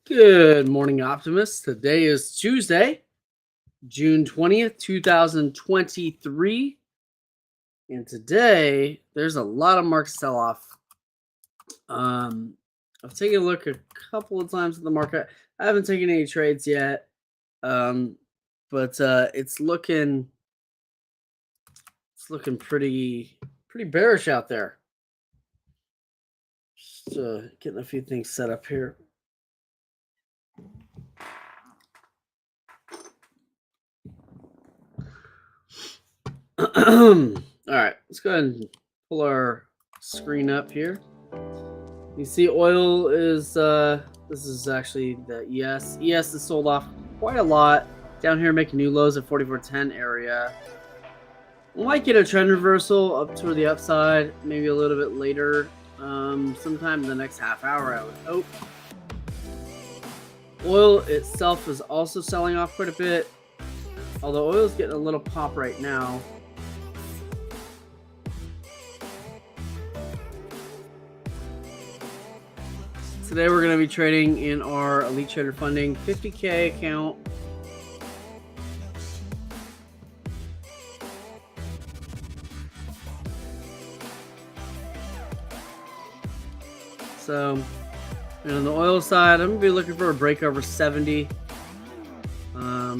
Good morning, optimists. Today is Tuesday, June 20th, 2023. And today there's a lot of market sell off. I've taken a look a couple of times at the market. I haven't taken any trades yet. Um, but it's looking pretty bearish out there. Just getting a few things set up here. All right, let's go ahead and pull our screen up here. You see oil is this is actually the ES is sold off quite a lot down here, making new lows at 44.10 area. Might get a trend reversal up toward the upside, maybe a little bit later, sometime in the next half hour, I would hope. Oil itself is also selling off quite a bit, although oil is getting a little pop right now. Today we're going to be trading in our Elite Trader Funding 50K account. So, and on the oil side, I'm going to be looking for a break over 70. Yeah,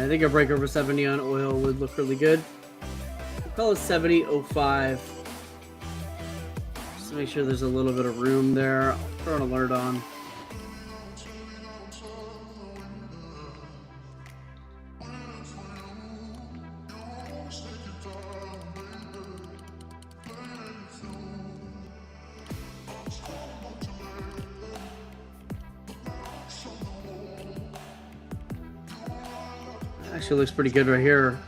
I think a break over 70 on oil would look really good. We'll call it 70.05. Just to make sure there's a little bit of room there. I'll throw an alert on. Actually looks pretty good right here.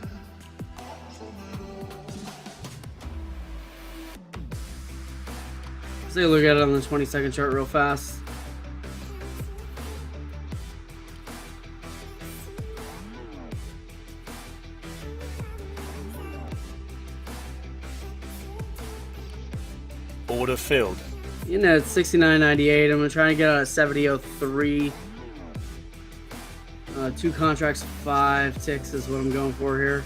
Let's take a look at it on the 20-second chart real fast. Order filled. You know, it's 69.98. I'm gonna try to get out at 70.03. 2 contracts, 5 ticks is what I'm going for here.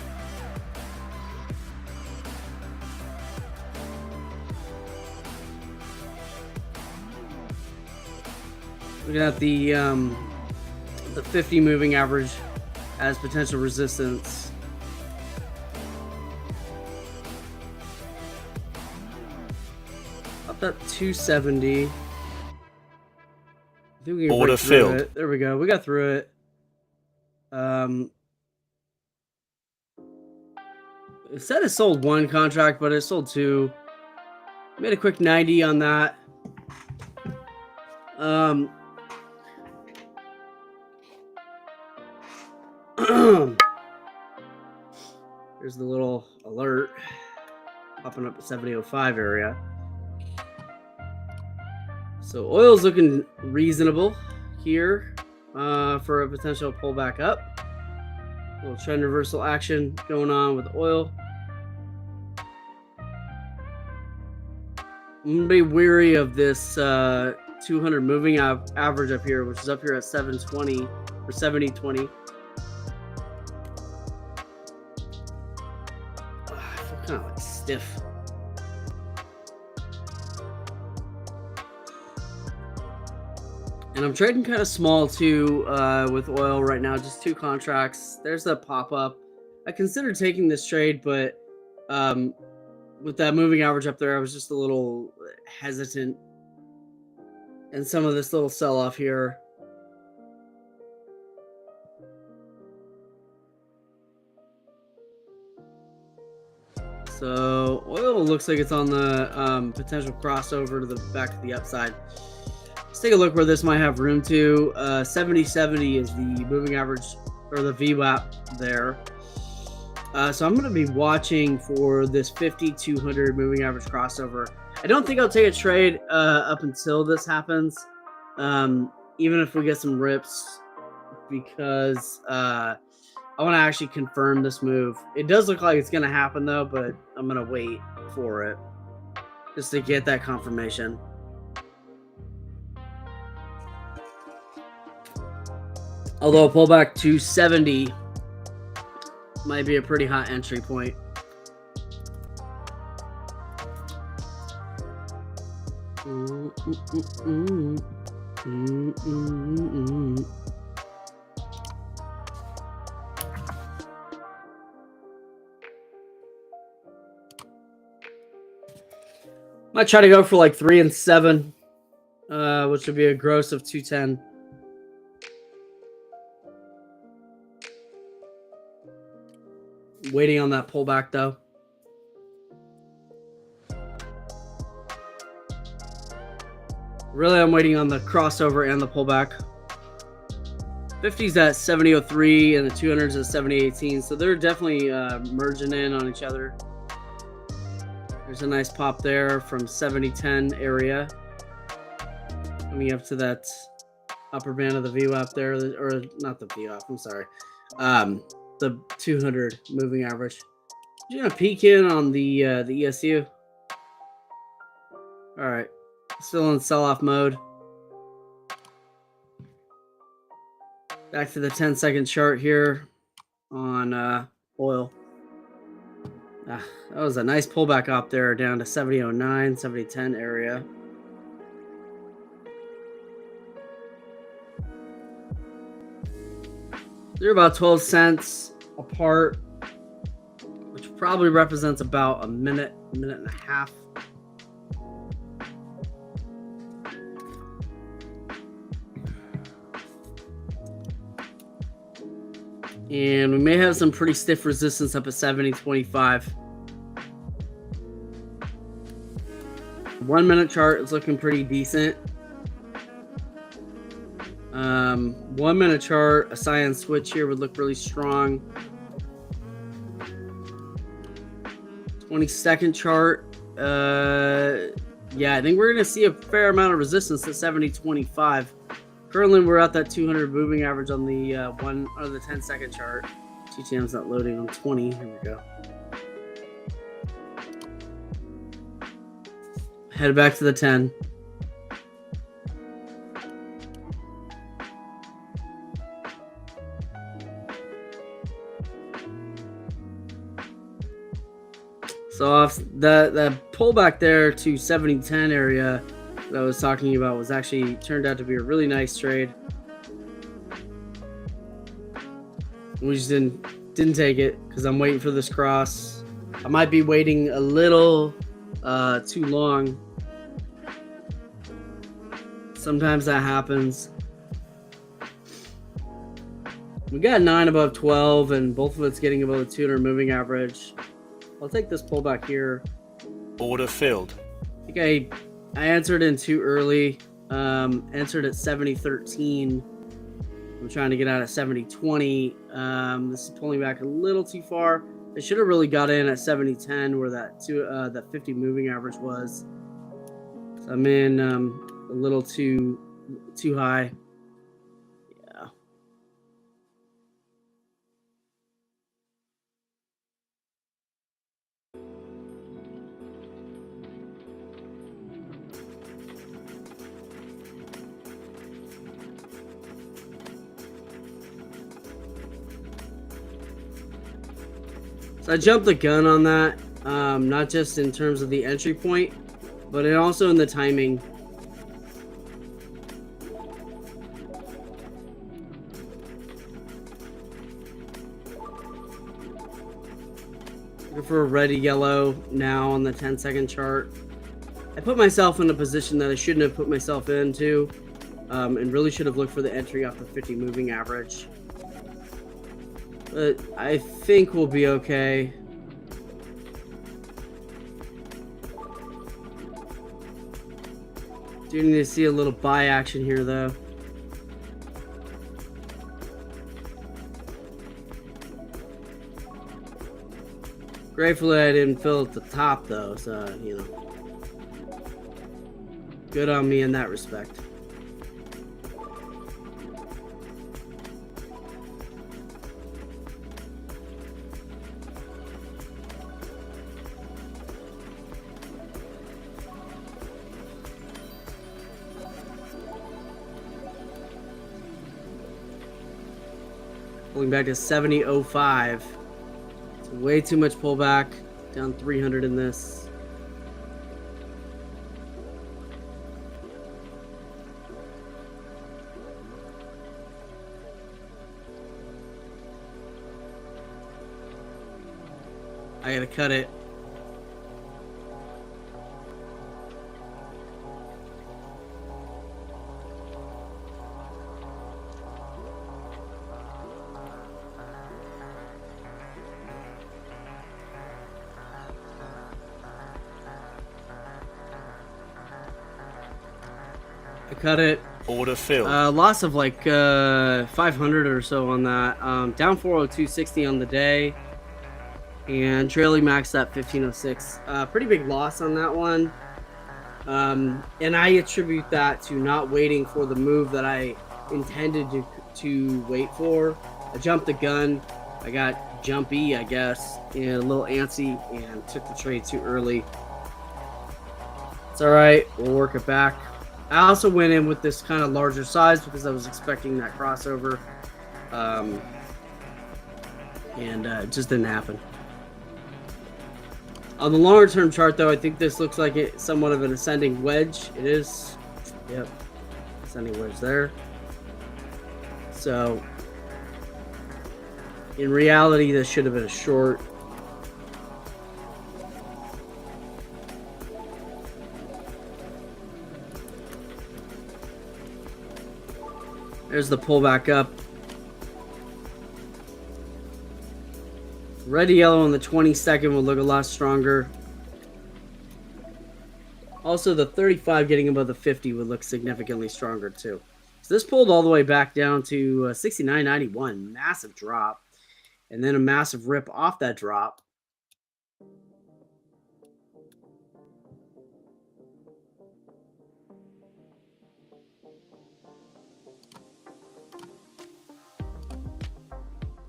Looking at the 50 moving average as potential resistance. Up that 270. I think we can Order break through filled. it. There we go. We got through it. It said it sold 1 contract, but it sold 2. Made a quick 90 on that. There's the little alert popping up at 70.05 area. So oil's looking reasonable here for a potential pullback up. A little trend reversal action going on with oil. I'm gonna be weary of this 200 moving average up here, which is up here at 720 or 70.20. I feel kind of like stiff. And I'm trading kind of small too with oil right now, just 2 contracts. There's the pop-up. I considered taking this trade, but with that moving average up there, I was just a little hesitant. And some of this little sell-off here. So oil looks like it's on the potential crossover to the back of the upside. Let's take a look where this might have room to. 70.70 is the moving average, or the VWAP there. So I'm going to be watching for this 50-200 moving average crossover. I don't think I'll take a trade up until this happens, even if we get some rips, because I want to actually confirm this move. It does look like it's going to happen, though, but I'm going to wait for it just to get that confirmation. Although a pullback to 70 might be a pretty hot entry point. Might try to go for like 3 and 7, which would be a gross of 210. Waiting on that pullback though. Really, I'm waiting on the crossover and the pullback. 50's at 70.03 and the 200's at 70.18, so they're definitely merging in on each other. There's a nice pop there from 70.10 area, coming up to that upper band of the VWAP there, or not the VWAP. I'm sorry, the 200 moving average. You're gonna peek in on the ESU. All right. Still in sell-off mode. Back to the 10-second chart here on oil. That was a nice pullback up there down to 70.09, 70.10 area. They're about 12 cents apart, which probably represents about a minute and a half. And we may have some pretty stiff resistance up at 70.25. 1 minute chart is looking pretty decent. 1 minute chart, a cyan switch here would look really strong. 20-second chart. Yeah, I think we're going to see a fair amount of resistance at 70.25. Currently, we're at that 200 moving average on the 10-second chart. TTM's not loading on 20. Here we go. Head back to the 10. So off that pullback there to 70.10 area that I was talking about was actually turned out to be a really nice trade. We just didn't take it because I'm waiting for this cross. I might be waiting a little too long. Sometimes that happens. We got 9 above 12 and both of it's getting above the 200 moving average. I'll take this pullback here. Order filled. I think I answered in too early. Answered at 70.13. I'm trying to get out at 70.20. This is pulling back a little too far. I should have really got in at 70.10 where that 50 moving average was. So I'm in a little too high. Yeah. So I jumped the gun on that, not just in terms of the entry point, but also in the timing. Looking for a red yellow now on the 10-second chart. I put myself in a position that I shouldn't have put myself into, and really should have looked for the entry off the 50 moving average. But I think we'll be okay. Do need to see a little buy action here, though. Gratefully, I didn't fill at the top, though, so, you know. Good on me in that respect. Pulling back to 70.05. It's way too much pullback. Down 300 in this. I gotta cut it. Cut it. Order filled. Loss of like 500 or so on that. Down 402.60 on the day, and trailing max at 1506. Pretty big loss on that one. And I attribute that to not waiting for the move that I intended to wait for. I jumped the gun. I got jumpy, I guess, and a little antsy, and took the trade too early. It's all right. We'll work it back. I also went in with this kind of larger size because I was expecting that crossover, and it just didn't happen. On the longer term chart, though, I think this looks like it's somewhat of an ascending wedge. It is. Yep. Ascending wedge there. So, in reality, this should have been a short. There's the pullback up. Red to yellow on the 22nd will look a lot stronger. Also, the 35 getting above the 50 would look significantly stronger too. So this pulled all the way back down to 69.91. Massive drop. And then a massive rip off that drop.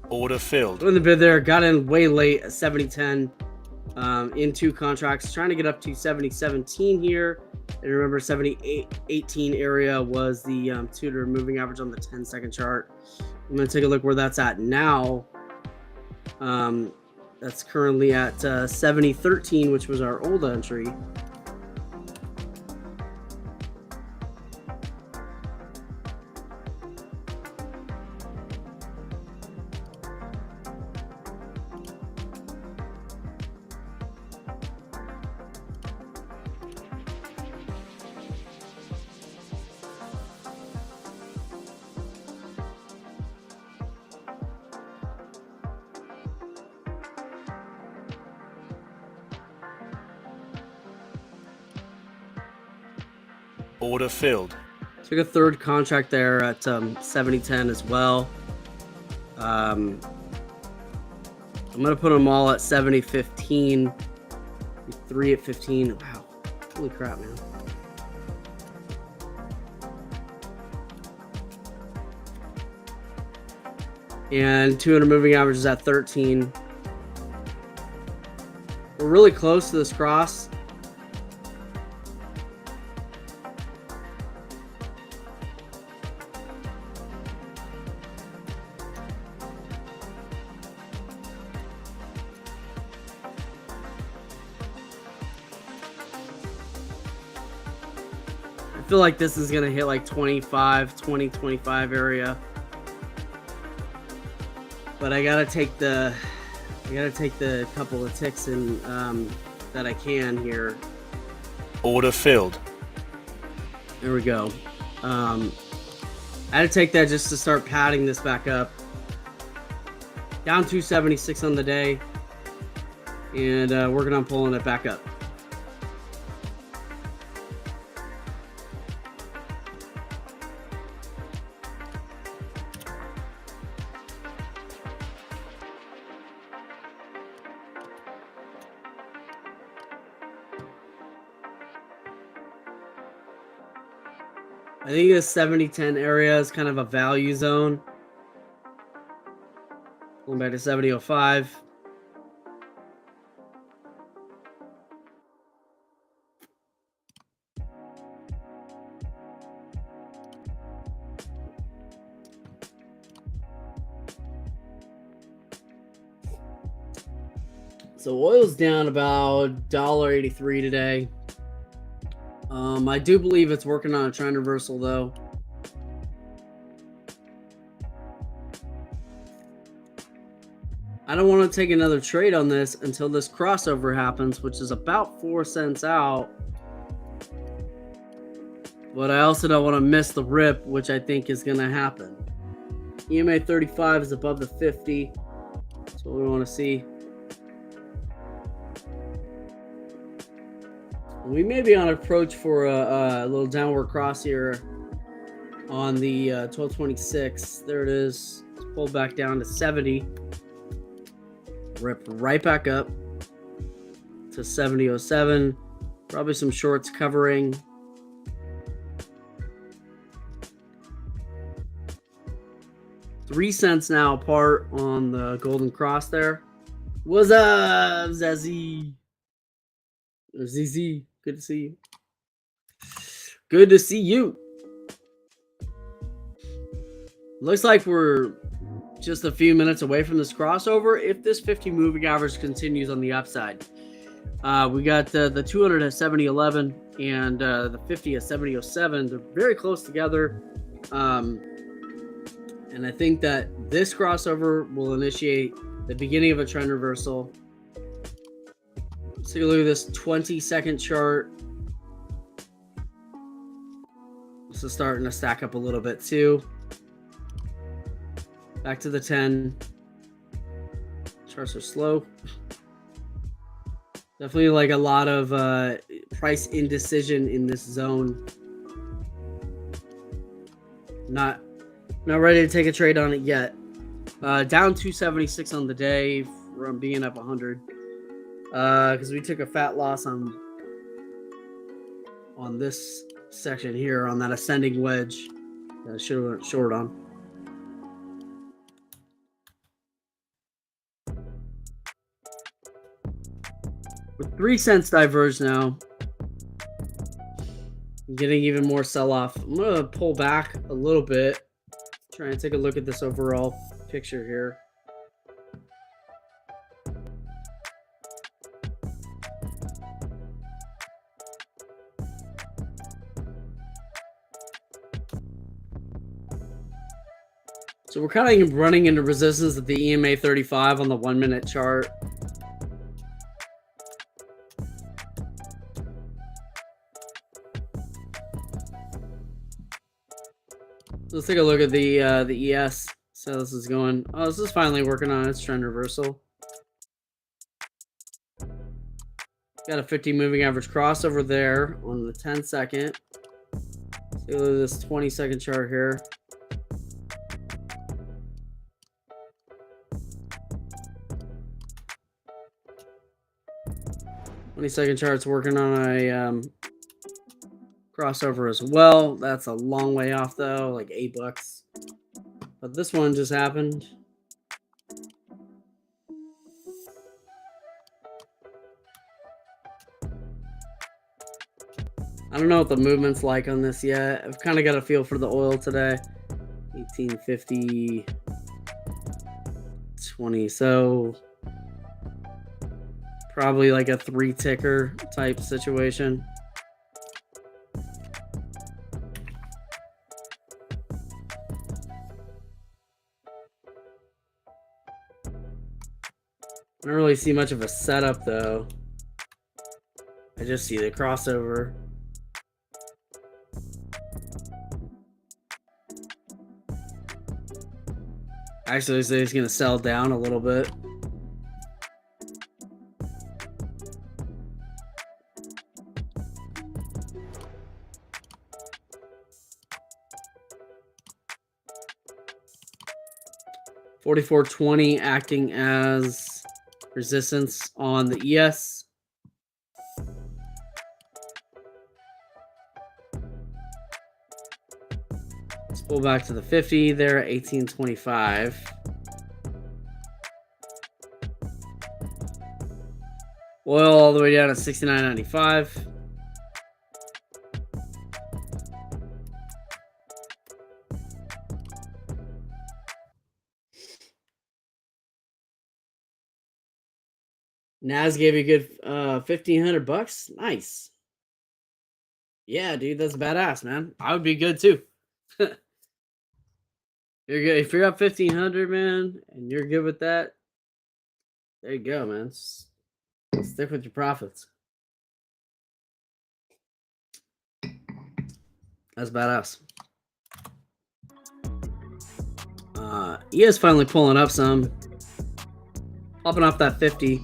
Order filled. In the bid there, got in way late at 70.10 in two contracts, trying to get up to 70.17 here. And remember, 78.18 area was the Tudor moving average on the 10-second chart. I'm going to take a look where that's at now. That's currently at 70.13, which was our old entry. Order filled. Took a third contract there at 70.10 as well. I'm going to put them all at 70.15. 3 at 15. Wow. Holy crap, man. And 200 moving averages at 13. We're really close to this cross. I feel like this is going to hit like 25 area. But I got to take the couple of ticks in that I can here. Order filled. There we go. I had to take that just to start padding this back up. Down 276 on the day. And working on pulling it back up. I think this 70.10 area is kind of a value zone. Going back to 70.05. So oil's down about $1.83 today. I do believe it's working on a trend reversal though. I don't want to take another trade on this until this crossover happens, which is about 4 cents out. But I also don't want to miss the rip, which I think is going to happen. EMA 35 is above the 50. That's what we want to see. We may be on approach for a little downward cross here on the 1226. There it is. It's pulled back down to 70. Rip right back up to 70.07. Probably some shorts covering. $0.03 now apart on the golden cross there. What's up, Zazzy? ZZ, good to see you. Good to see you. Looks like we're just a few minutes away from this crossover if this 50 moving average continues on the upside. We got the 200 at 70.11 and the 50 at 70.07. They're very close together. And I think that this crossover will initiate the beginning of a trend reversal. Let's take a look at this 20-second chart. This is starting to stack up a little bit too. Back to the 10. Charts are slow. Definitely like a lot of price indecision in this zone. Not ready to take a trade on it yet. Down 276 on the day from being up 100. Because we took a fat loss on this section here on that ascending wedge that I should have went short on. With 3 cents diverged now. I'm getting even more sell-off. I'm going to pull back a little bit. Try and take a look at this overall picture here. So we're kind of running into resistance at the EMA 35 on the 1 minute chart. Let's take a look at the ES. So this is going. Oh, this is finally working on its trend reversal. Got a 50 moving average crossover there on the 10-second. Let's take a look at this 20-second chart here. Second chart's working on a crossover as well. That's a long way off though, like $8. But this one just happened. I don't know what the movement's like on this yet. I've kind of got a feel for the oil today. 1850 20. So probably like a 3 ticker type situation. I don't really see much of a setup though. I just see the crossover. Actually, so he's going to sell down a little bit. $44.20 acting as resistance on the ES. Let's pull back to the 50 there at 18.25. Oil all the way down at 69.95. Naz gave you a good $1,500. Nice. Yeah, dude, that's badass, man. I would be good too. You're good if you're up 1,500, man, and you're good with that. There you go, man. Stick with your profits. That's badass. He is finally pulling up some, popping off that 50.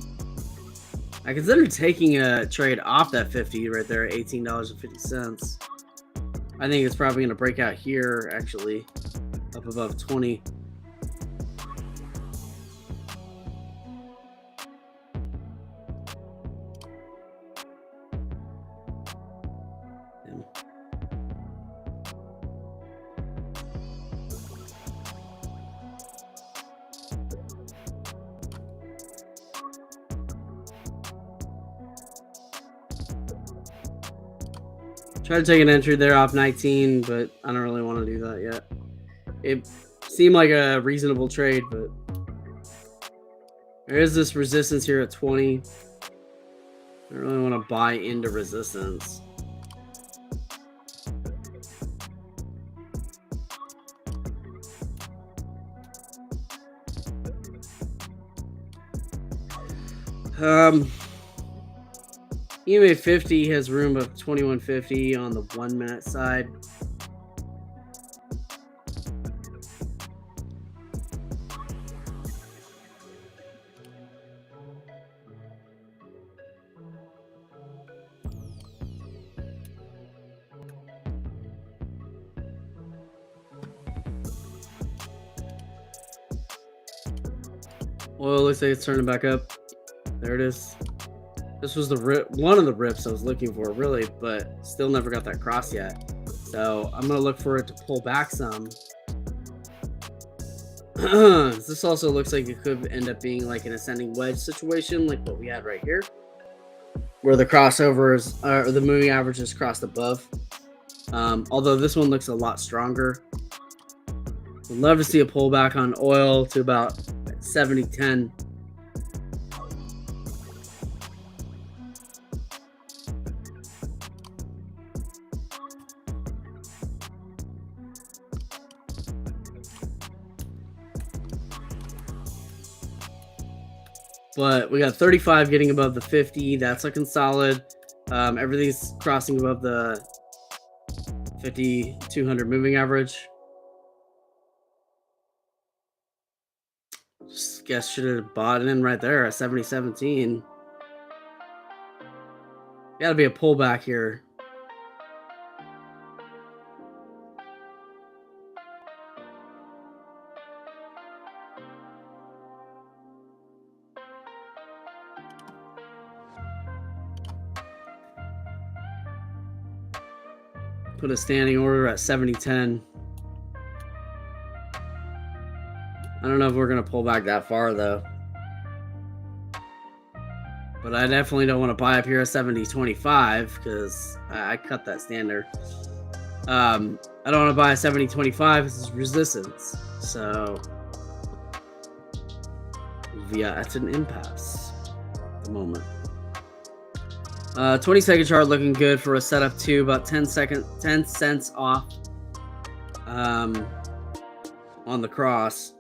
I consider taking a trade off that 50 right there at $18.50. I think it's probably going to break out here, actually, up above 20. Try to take an entry there off 19, but I don't really want to do that yet. It seemed like a reasonable trade, but there is this resistance here at 20. I don't really want to buy into resistance. EMA 50 has room of 2150 on the 1 minute side. Well, it looks like it's turning back up. There it is. This was the one of the rips I was looking for, really, but still never got that cross yet. So I'm gonna look for it to pull back some. This also looks like it could end up being like an ascending wedge situation, like what we had right here, where the crossovers or the moving averages crossed above. Although this one looks a lot stronger. Would love to see a pullback on oil to about 70.10. But we got 35 getting above the 50. That's looking solid. Everything's crossing above the 50-200 moving average. Just guess should have bought it in right there at 70.17. Got to be a pullback here. Put a standing order at 70.10. I don't know if we're going to pull back that far, though. But I definitely don't want to buy up here at 70.25 because I cut that standard. I don't want to buy a 70.25. This is resistance. So, yeah, it's an impasse at the moment. 20-second chart looking good for a setup too. About 10 cents off on the cross.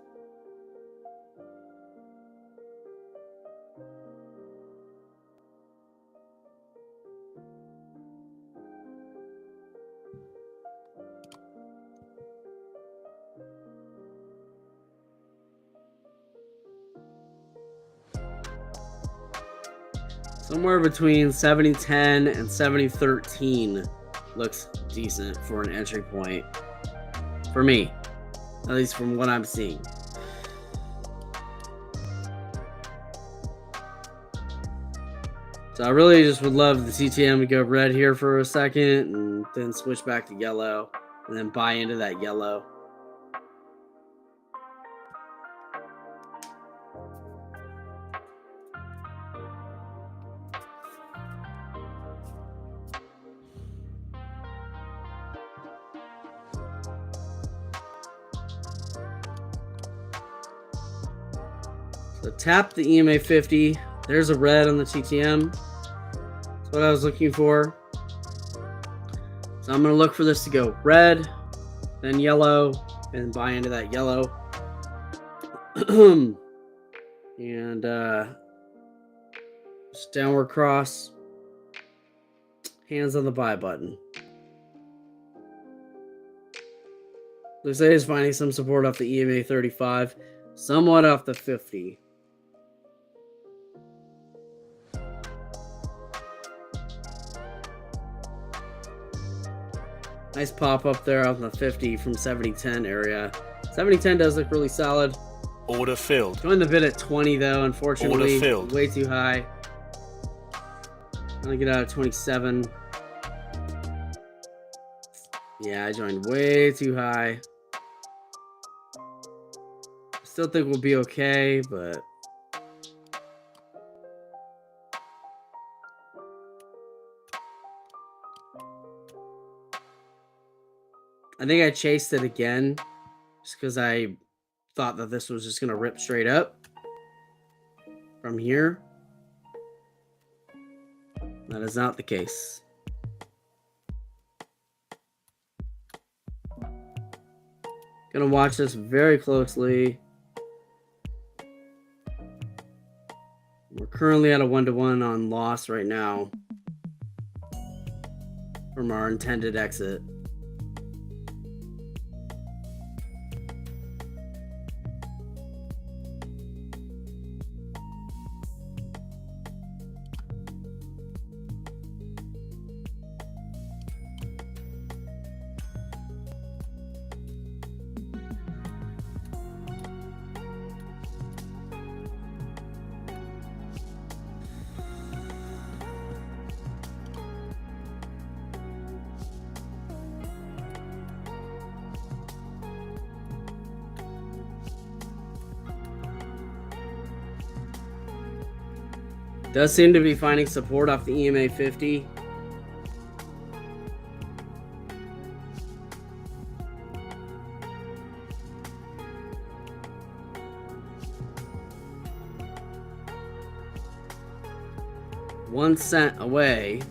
Somewhere between 70.10 and 70.13 looks decent for an entry point. For me. At least from what I'm seeing. So I really just would love the CTM to go red here for a second and then switch back to yellow and then buy into that yellow. So tap the EMA 50 There's a red on the TTM. That's what I was looking for. So I'm going to look for this to go red, then yellow, and buy into that yellow. And just downward cross. Hands on the buy button. Looks like it's finding some support off the EMA 35, somewhat off the 50. Nice pop up there on the 50 from 7010 area. 7010 does look really solid. Order filled. Joined the bid at 20 though, unfortunately. Order filled. Way too high. I'm gonna get out of 27. Yeah, I joined way too high. Still think we'll be okay, but I think I chased it again just because I thought that this was just going to rip straight up from here. That is not the case. Gonna watch this very closely. We're currently at a 1-to-1 on loss right now from our intended exit. Does seem to be finding support off the EMA 50. $0.01 away.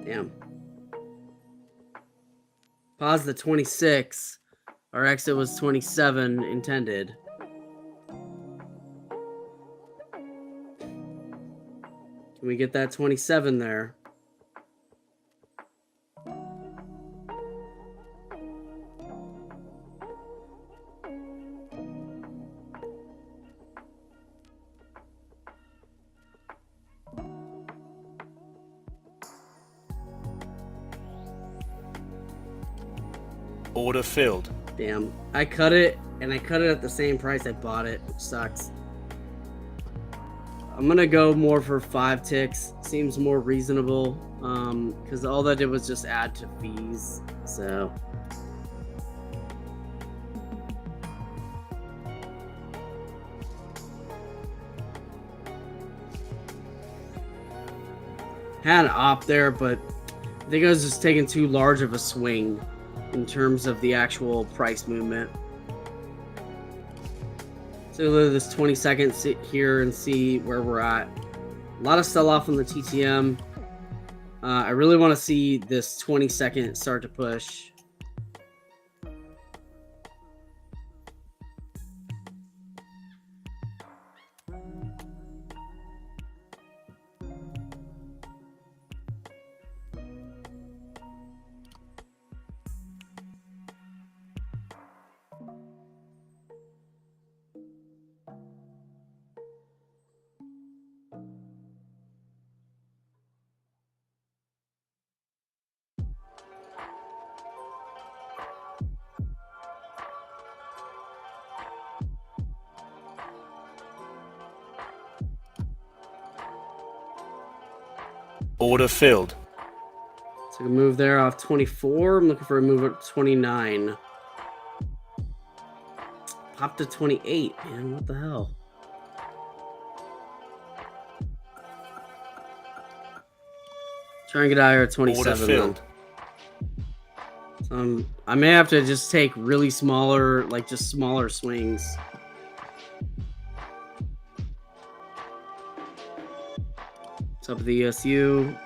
Damn. Pause the 26. Our exit was 27 intended. Can we get that 27 there? Order filled. Damn. I cut it, and I cut it at the same price I bought it, which sucks. I'm gonna go more for 5 ticks. Seems more reasonable, because all that did was just add to fees. So had an op there, but I think I was just taking too large of a swing in terms of the actual price movement. So look at this 20 seconds sit here and see where we're at. A lot of sell off on the TTM. I really want to see this 20 second start to push. Order filled. So a move there off 24. I'm looking for a move at 29. Pop to 28, man. What the hell? Try and get out here at Order 27. filled. I may have to just take really smaller, like just smaller swings. What's up with the ESU?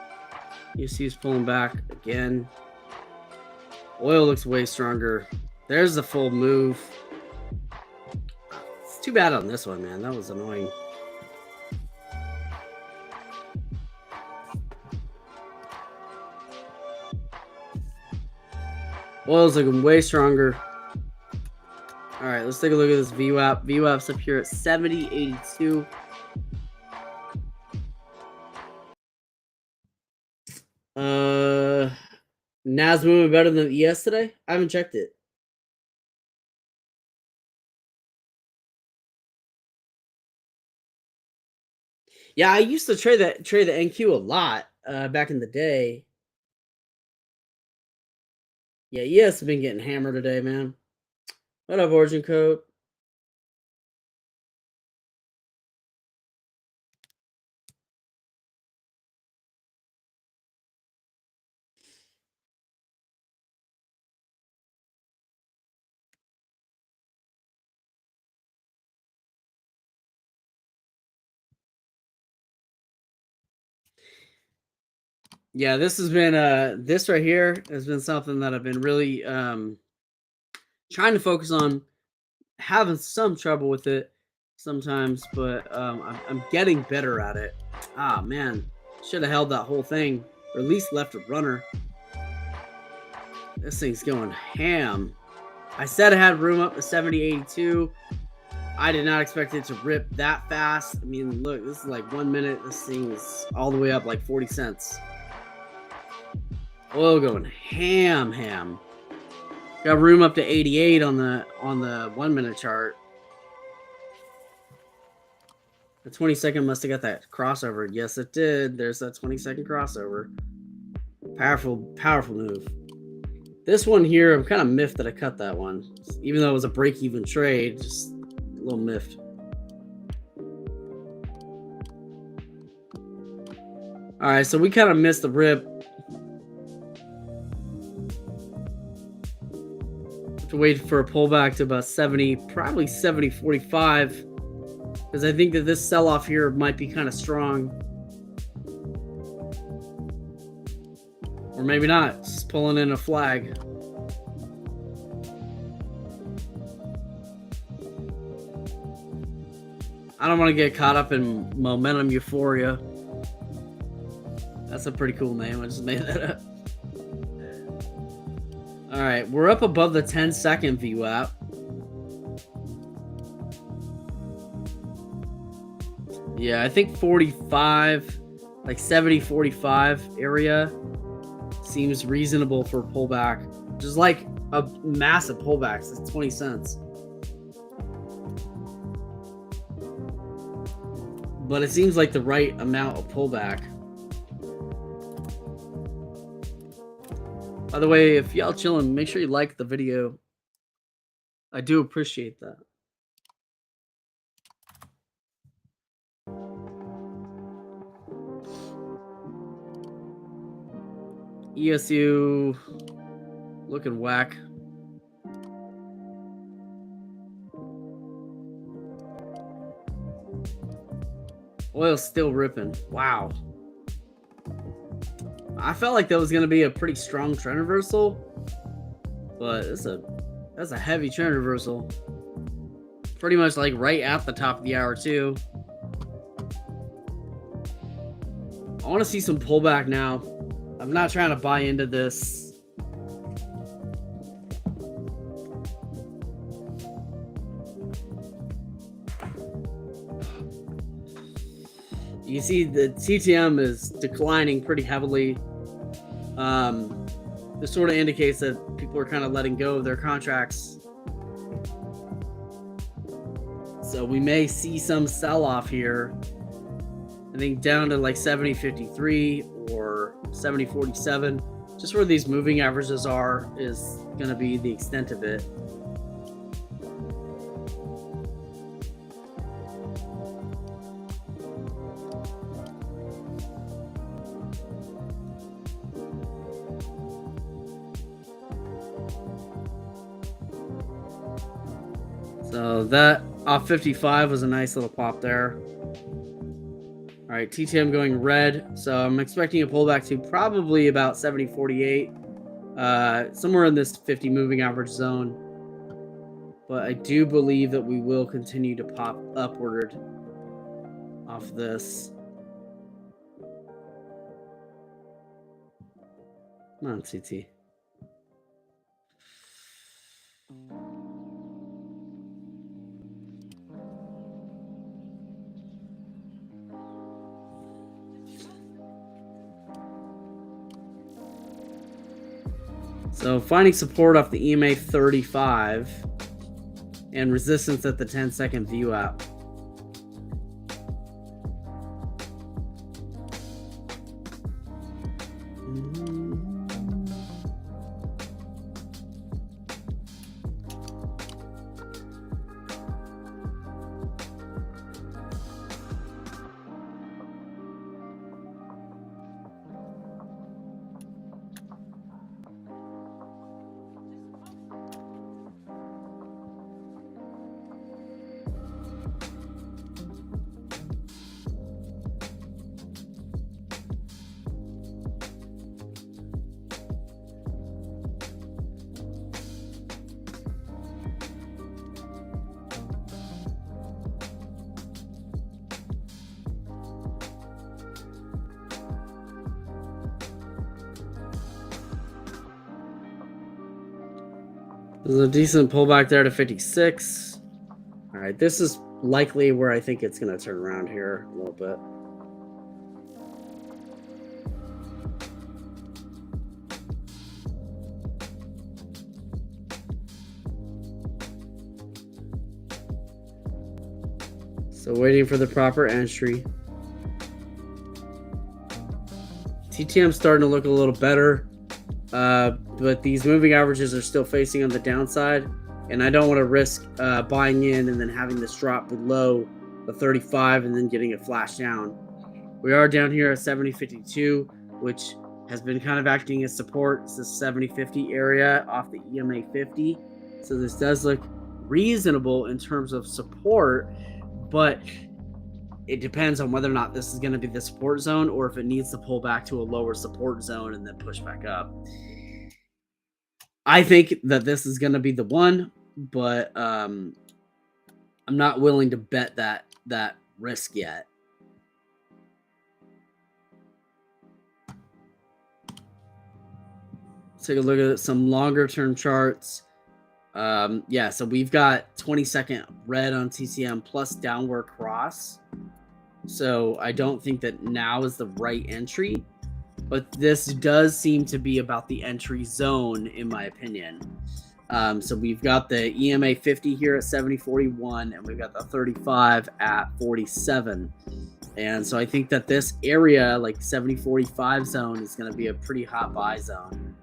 ESU's pulling back again. Oil looks way stronger. There's the full move. It's too bad on this one, man. That was annoying. Oil's looking way stronger. All right, let's take a look at this VWAP. VWAP's up here at 70.82. NAS moving better than ES today? I haven't checked it. Yeah, I used to trade the NQ a lot back in the day. Yeah, ES has been getting hammered today, man. What up, Origin Code? Yeah, this has been this right here has been something that I've been really trying to focus on. Having some trouble with it sometimes, but I'm getting better at it. Ah, man, should have held that whole thing, or at least left a runner. This thing's going ham. I said I had room up to 70.82. I did not expect it to rip that fast. I mean, look, this is like 1 minute. This thing is all the way up like 40 cents. Oil going ham. Got room up to 88 on the 1 minute chart. The 20-second must have got that crossover. Yes, it did. There's that 20-second crossover. Powerful move. This one here, I'm kind of miffed that I cut that one. Even though it was a break-even trade, just a little miffed. All right, so we kind of missed the rip. To wait for a pullback to about 70, probably 70.45, because I think that this sell-off here might be kind of strong. Or maybe not, just pulling in a flag. I don't want to get caught up in momentum euphoria. That's a pretty cool name, I just made that up. All right, we're up above the 10-second VWAP. Yeah, I think 45, like 70-45 area seems reasonable for a pullback. Just like a massive pullback, it's 20 cents. But it seems like the right amount of pullback. By the way, if y'all chilling, make sure you like the video. I do appreciate that. ESU looking whack. Oil's still ripping. Wow. I felt like that was going to be a pretty strong trend reversal, but that's a heavy trend reversal. Pretty much like right at the top of the hour too. I want to see some pullback now. I'm not trying to buy into this. You see the TTM is declining pretty heavily. This sort of indicates that people are kind of letting go of their contracts. So we may see some sell-off here. I think down to like 70.53 or 70.47. Just where these moving averages are is going to be the extent of it. So that off 55 was a nice little pop there. All right, TTM going red. So I'm expecting a pullback to probably about 70.48, somewhere in this 50 moving average zone. But I do believe that we will continue to pop upward off this. Come on, CT. So finding support off the EMA 35 and resistance at the 10-second VWAP. There's a decent pullback there to 56. All right, this is likely where I think it's going to turn around here a little bit. So waiting for the proper entry. TTM's starting to look a little better. But these moving averages are still facing on the downside, and I don't want to risk buying in and then having this drop below the 35 and then getting a flash down. We are down here at 70.52, which has been kind of acting as support. It's the 70.50 area off the EMA 50. So this does look reasonable in terms of support, but it depends on whether or not this is going to be the support zone or if it needs to pull back to a lower support zone and then push back up. I think that this is going to be the one, but I'm not willing to bet that risk yet. Let's take a look at some longer term charts. Yeah, so we've got 20-second red on TCM plus downward cross. So I don't think that now is the right entry, but this does seem to be about the entry zone, in my opinion. So we've got the EMA 50 here at 70.41, and we've got the 35 at 47. And so I think that this area, like 70.45 zone, is going to be a pretty hot buy zone.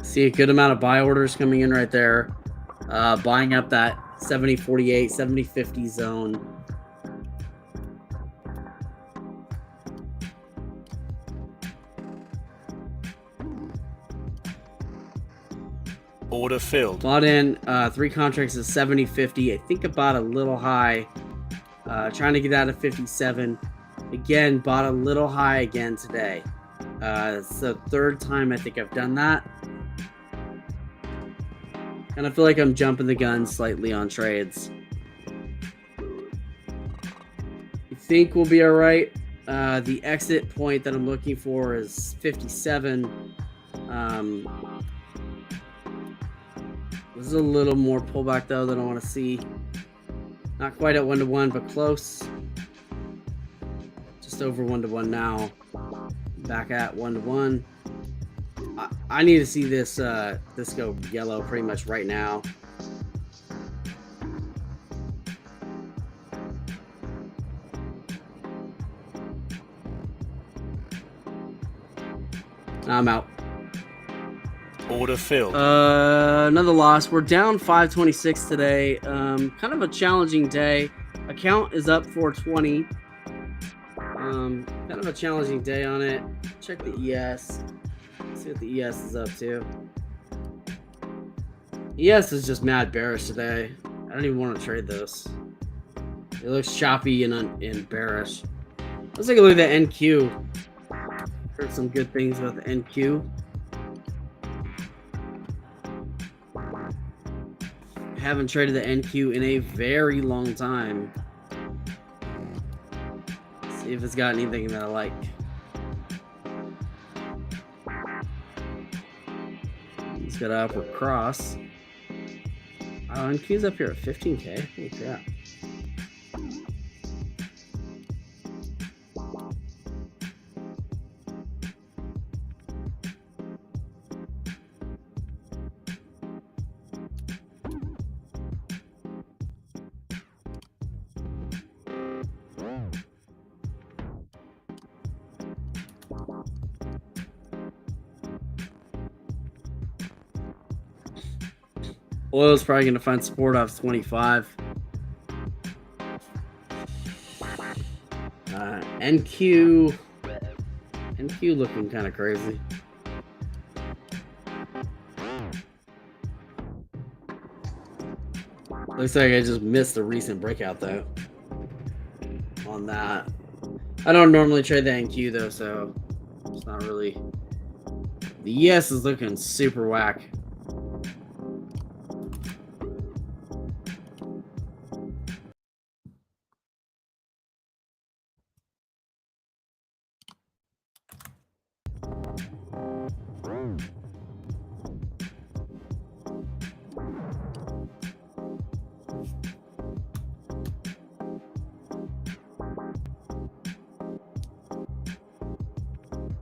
See a good amount of buy orders coming in right there, buying up that 70.48, 70.50 zone. Order filled. Bought in 3 contracts at 70.50. I think I bought a little high, trying to get out of 57. Again, bought a little high again today. It's the third time I think I've done that. And I feel like I'm jumping the gun slightly on trades. I think we'll be all right. The exit point that I'm looking for is 57. This is a little more pullback though than I want to see. Not quite at 1-to-1, but close. Just over 1-to-1 now. Back at 1-1. I need to see this this go yellow pretty much right now. I'm out. Order filled. Another loss. We're down 526 today. Kind of a challenging day. Account is up 420. Kind of a challenging day on it. Check the ES. See what the ES is up to. ES is just mad bearish today. I don't even want to trade this. It looks choppy and bearish. Let's take a look at the NQ. Heard some good things about the NQ. Haven't traded the NQ in a very long time. Let's see if it's got anything that I like. It's got an upward cross. Oh, NQ's up here at 15K. Holy crap. Oil's probably going to find support off 25. NQ looking kind of crazy. Looks like I just missed the recent breakout though on that. I don't normally trade the NQ though, so it's not really. The ES is looking super whack.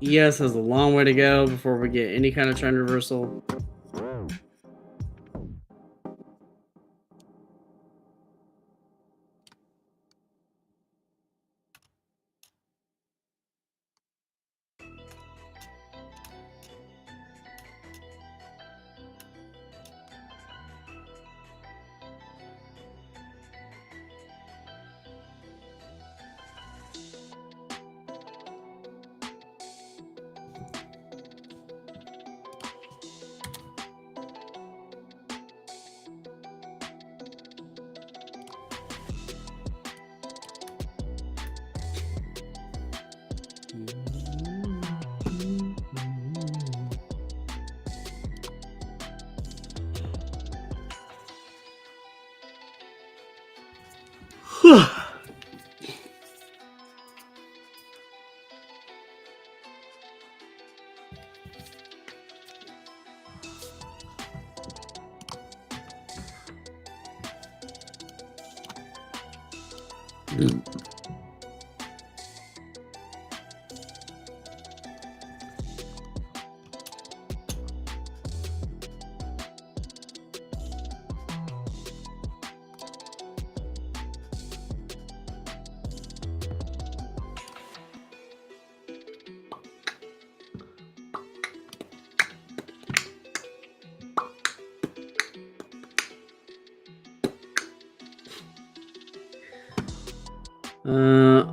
ES has a long way to go before we get any kind of trend reversal.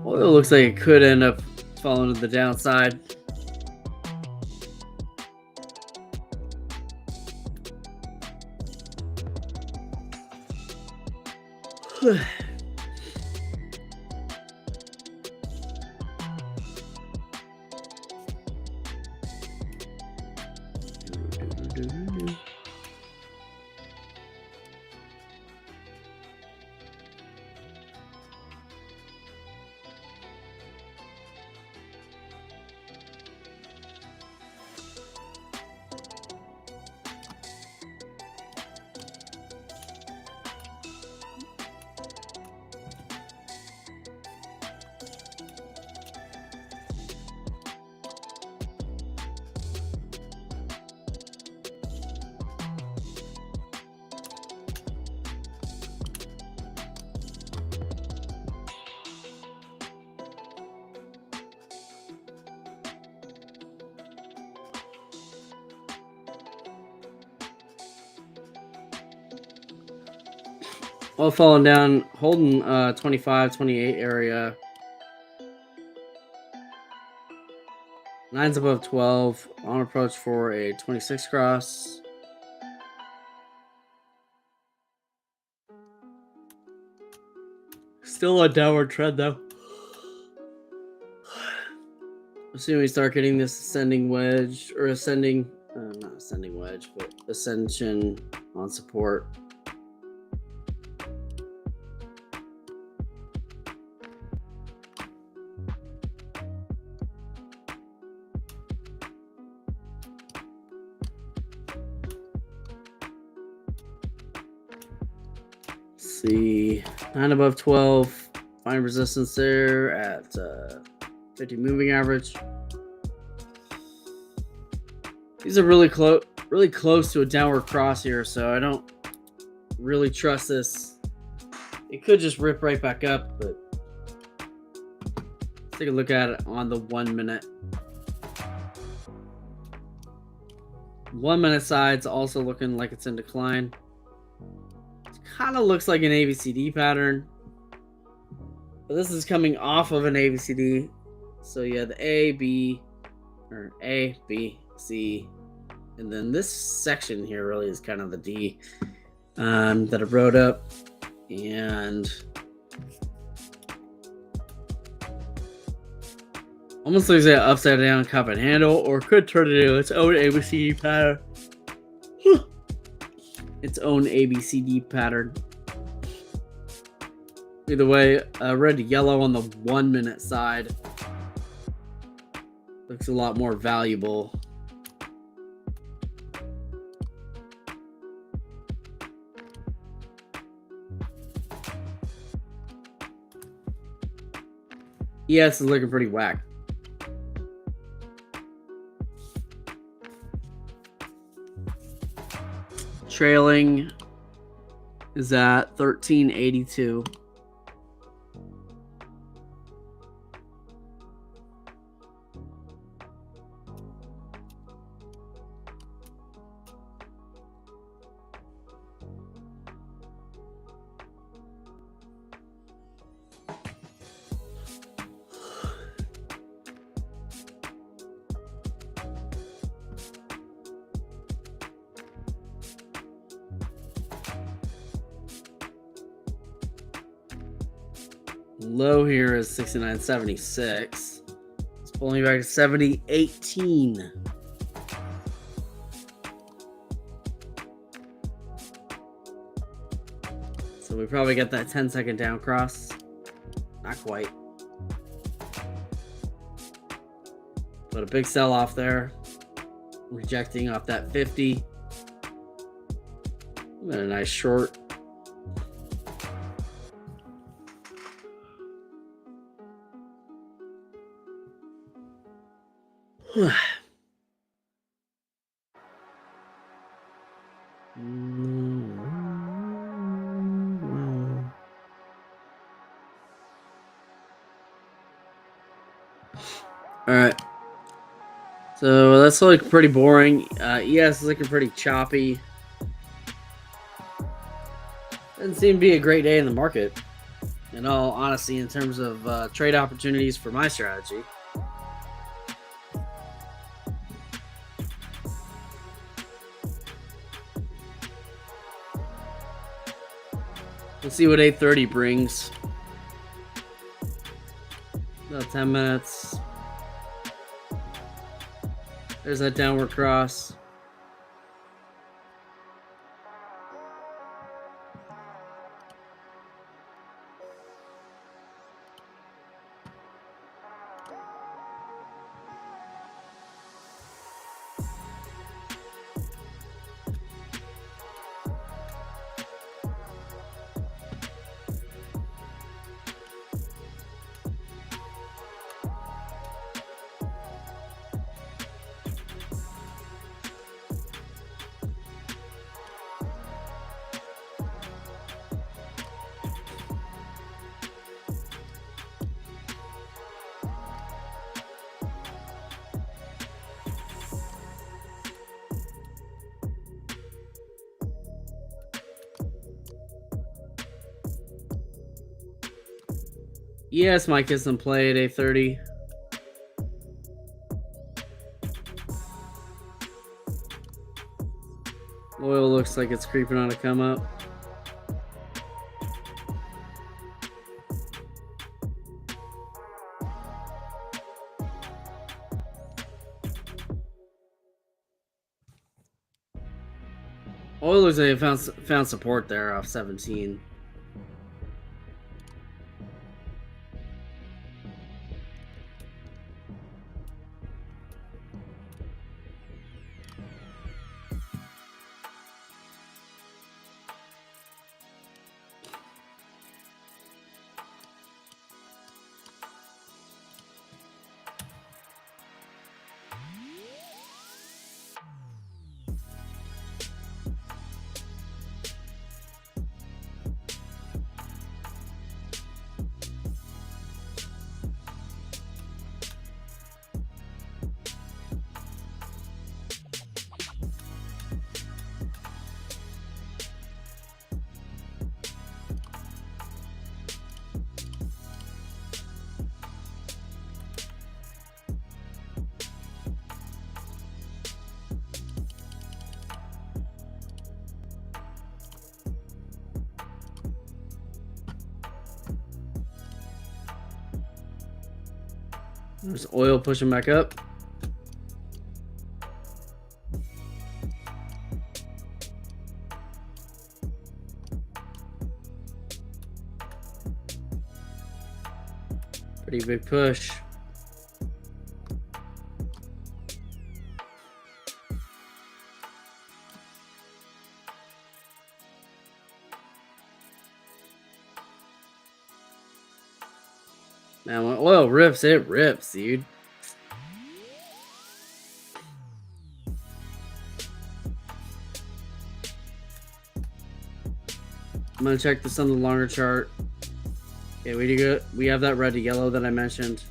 Oil looks like it could end up falling to the downside. All falling down, holding 25, 28 area. 9's above 12. On approach for a 26 cross. Still a downward trend though. Assuming we start getting this ascending wedge or ascending, not ascending wedge, but ascension on support. See, 9 above 12, find resistance there at 50 moving average. These are really close to a downward cross here, so I don't really trust this. It could just rip right back up, but let's take a look at it on the 1 minute. 1 minute side's also looking like it's in decline. Kind of looks like an ABCD pattern, but this is coming off of an ABCD. So yeah, the A, B, C, and then this section here really is kind of the D that I wrote up, and almost looks like an upside down cup and handle, or could turn it into its own ABCD pattern. Its own ABCD pattern. Either way, red to yellow on the 1 minute side looks a lot more valuable. ES is looking pretty whack. Trailing is at 1382. Low here is 69.76. It's pulling back to 70.18. So we probably get that 10-second down cross. Not quite. But a big sell off there. Rejecting off that 50. And a nice short. All right, so that's looking pretty boring. ES is looking pretty choppy. Doesn't seem to be a great day in the market, in all honesty, in terms of trade opportunities for my strategy. Let's see what 8:30 brings. About 10 minutes. There's that downward cross. Yes, my kids can play at 8:30. Oil looks like it's creeping on a come up. Oil looks like it found support there off 17. There's oil pushing back up. Pretty big push. Man, when oil rips, it rips, dude. I'm gonna check this on the longer chart. Okay, we have that red to yellow that I mentioned.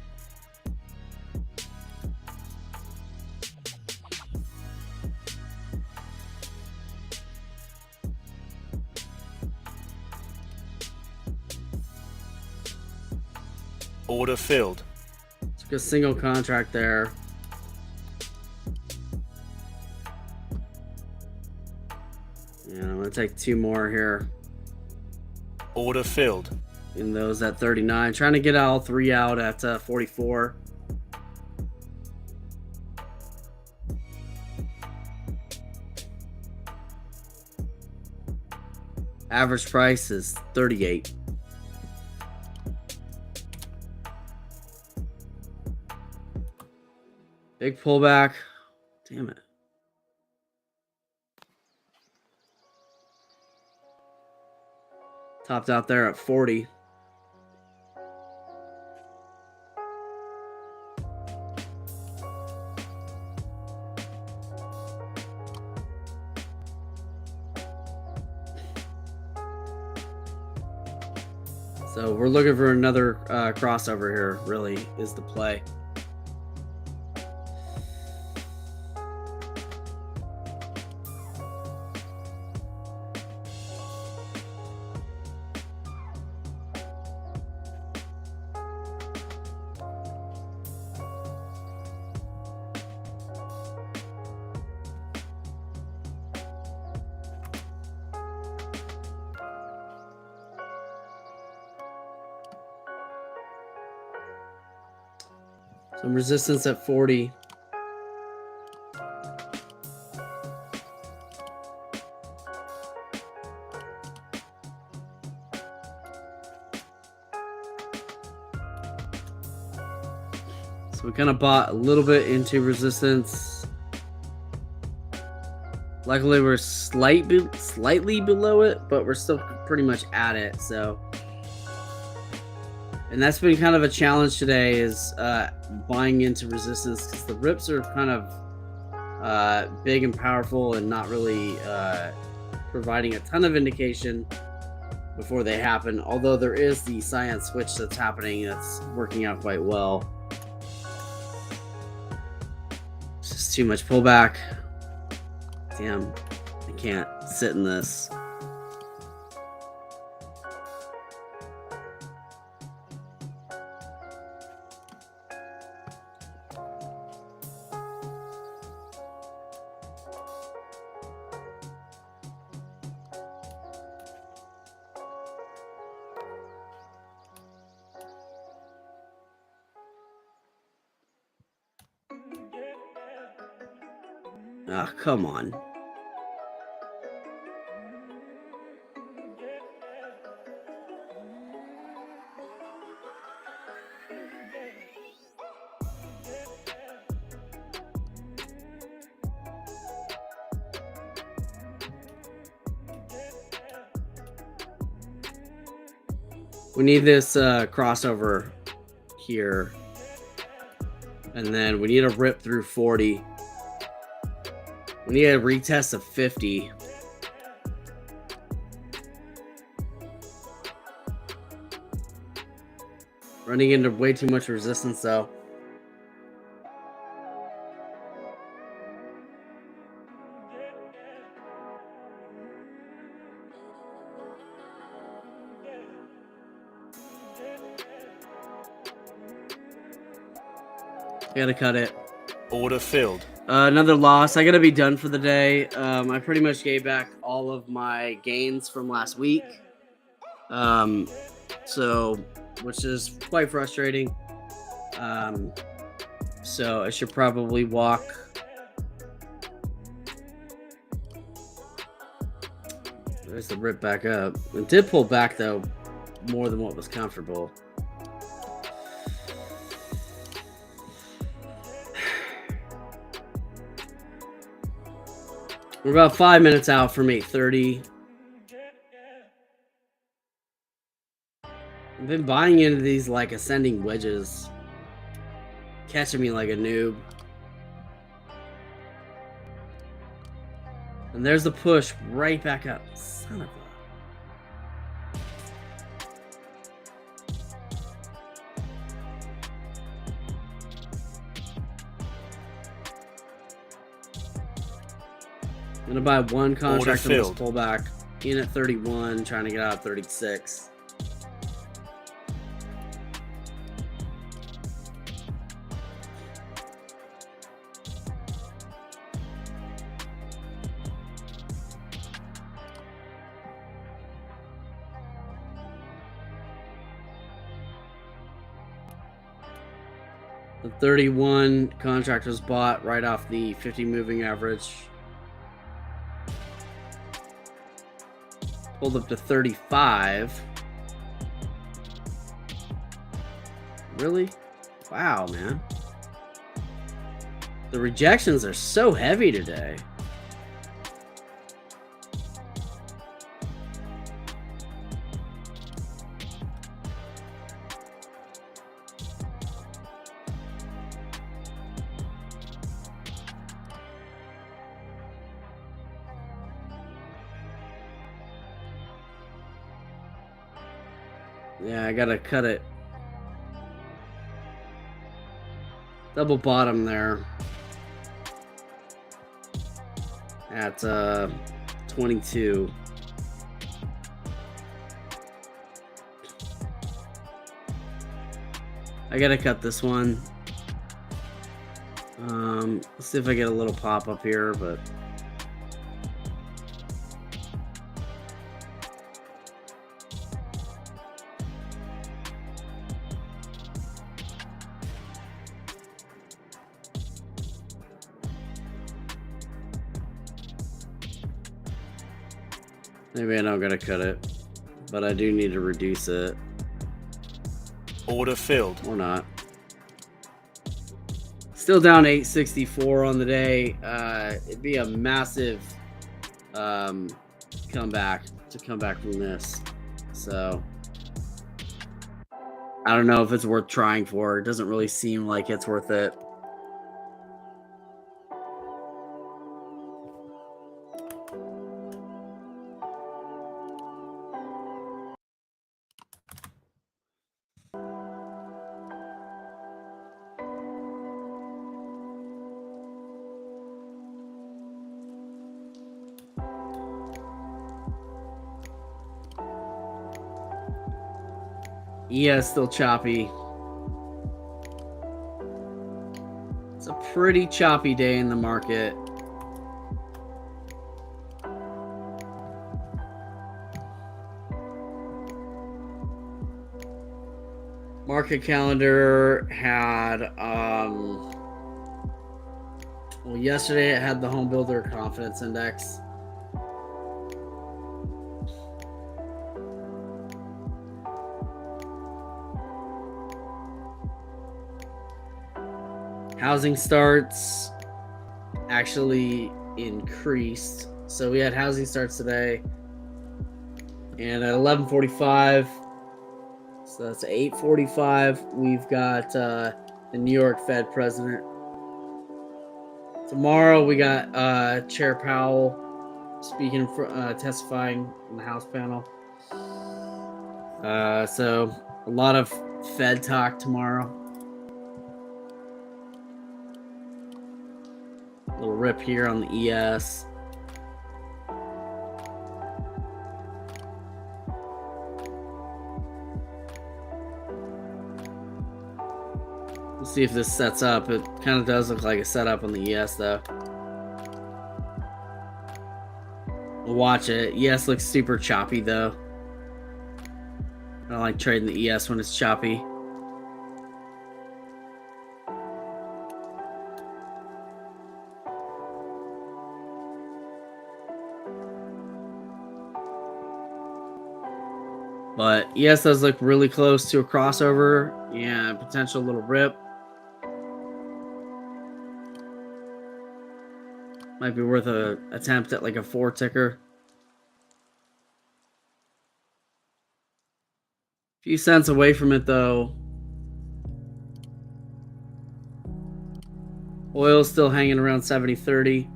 Order filled. Took a single contract there. Yeah, I'm gonna take two more here. Order filled. In those at 39. Trying to get all three out at 44. Average price is 38. Big pullback. Damn it. Topped out there at 40. So we're looking for another crossover here, really, is the play. Some resistance at 40. So we kind of bought a little bit into resistance. Luckily, we're slightly below it, but we're still pretty much at it. So, and that's been kind of a challenge today, is buying into resistance, because the rips are kind of big and powerful and not really providing a ton of indication before they happen. Although there is the cyan switch that's happening, that's working out quite well. It's just too much pullback. Damn, I can't sit in this. Ah, come on. We need this crossover here. And then we need a rip through 40. We need a retest of 50. Running into way too much resistance though. Gotta cut it. Order filled. Another loss. I gotta be done for the day. I pretty much gave back all of my gains from last week. So, which is quite frustrating. So I should probably walk. There's the rip back up. It did pull back though, more than what was comfortable. We're about 5 minutes out from 8:30. I've been buying into these like ascending wedges, catching me like a noob. And there's the push right back up. Son of a... I'm gonna buy one contract on this pullback. In at 31, trying to get out at 36. The 31 contract was bought right off the 50 moving average. Pulled up to 35. Really? Wow, man. The rejections are so heavy today. Yeah, I gotta cut it. Double bottom there. At 22. I gotta cut this one. Let's see if I get a little pop up here, but maybe I don't gotta cut it, but I do need to reduce it. Order filled. Or not. Still down 864 on the day. It'd be a massive comeback from this. So I don't know if it's worth trying for. It doesn't really seem like it's worth it. Yeah, still choppy. It's a pretty choppy day in the market. Market calendar had Well, yesterday it had the home builder confidence index. Housing starts actually increased. So we had housing starts today, and at 11:45, so that's 8:45, we've got the New York Fed president. Tomorrow we got Chair Powell speaking testifying in the House panel. So a lot of Fed talk tomorrow. Little rip here on the ES. Let's see if this sets up. It kind of does look like a setup on the ES though. We'll watch it. ES looks super choppy though. I don't like trading the ES when it's choppy. But ES does look really close to a crossover and potential little rip. Might be worth a attempt at like a 4 ticker. Few cents away from it though. Oil's still hanging around 70.30.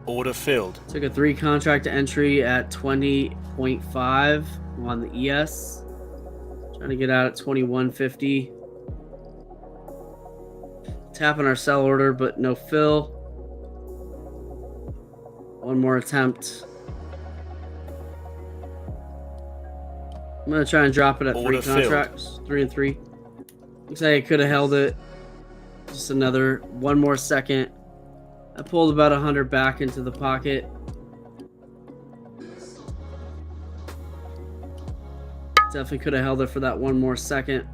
Order filled. Took a 3 contract entry at 20.5 on the ES. Trying to get out at 21.50. Tapping our sell order, but no fill. One more attempt. I'm going to try and drop it at Order 3 contracts. Filled. 3 and 3. Looks like I could have held it. Just one more second. I pulled about 100 back into the pocket. Definitely could have held it for that one more second.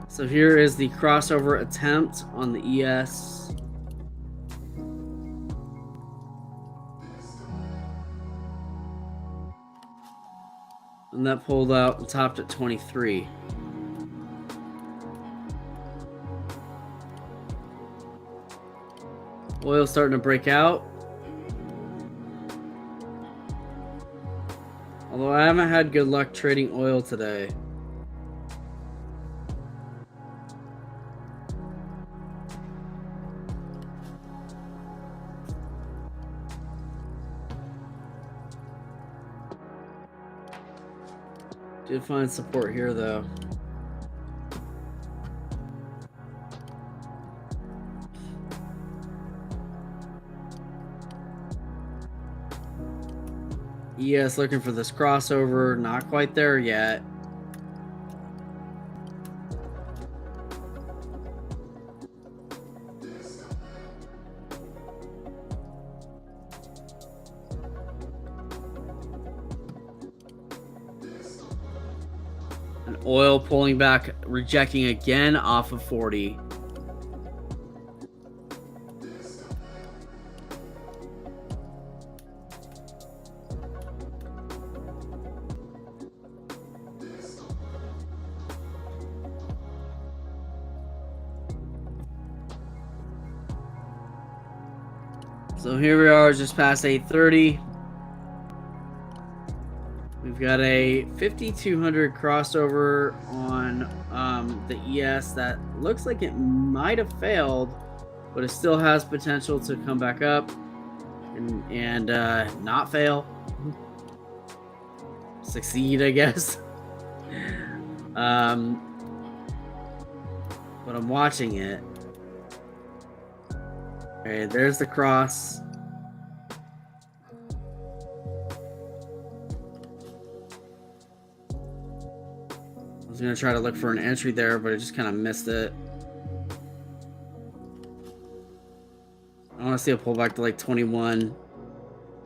So here is the crossover attempt on the ES. And that pulled out and topped at 23. Oil starting to break out. Although I haven't had good luck trading oil today. Did find support here though. ES looking for this crossover, not quite there yet. And oil pulling back, rejecting again off of 40. So here we are, just past 8:30. We've got a 5200 crossover on the ES that looks like it might have failed, but it still has potential to come back up and not fail. Succeed, I guess. But I'm watching it. Okay, there's the cross. was going to try to look for an entry there, but I just kind of missed it. I want to see a pullback to like 21.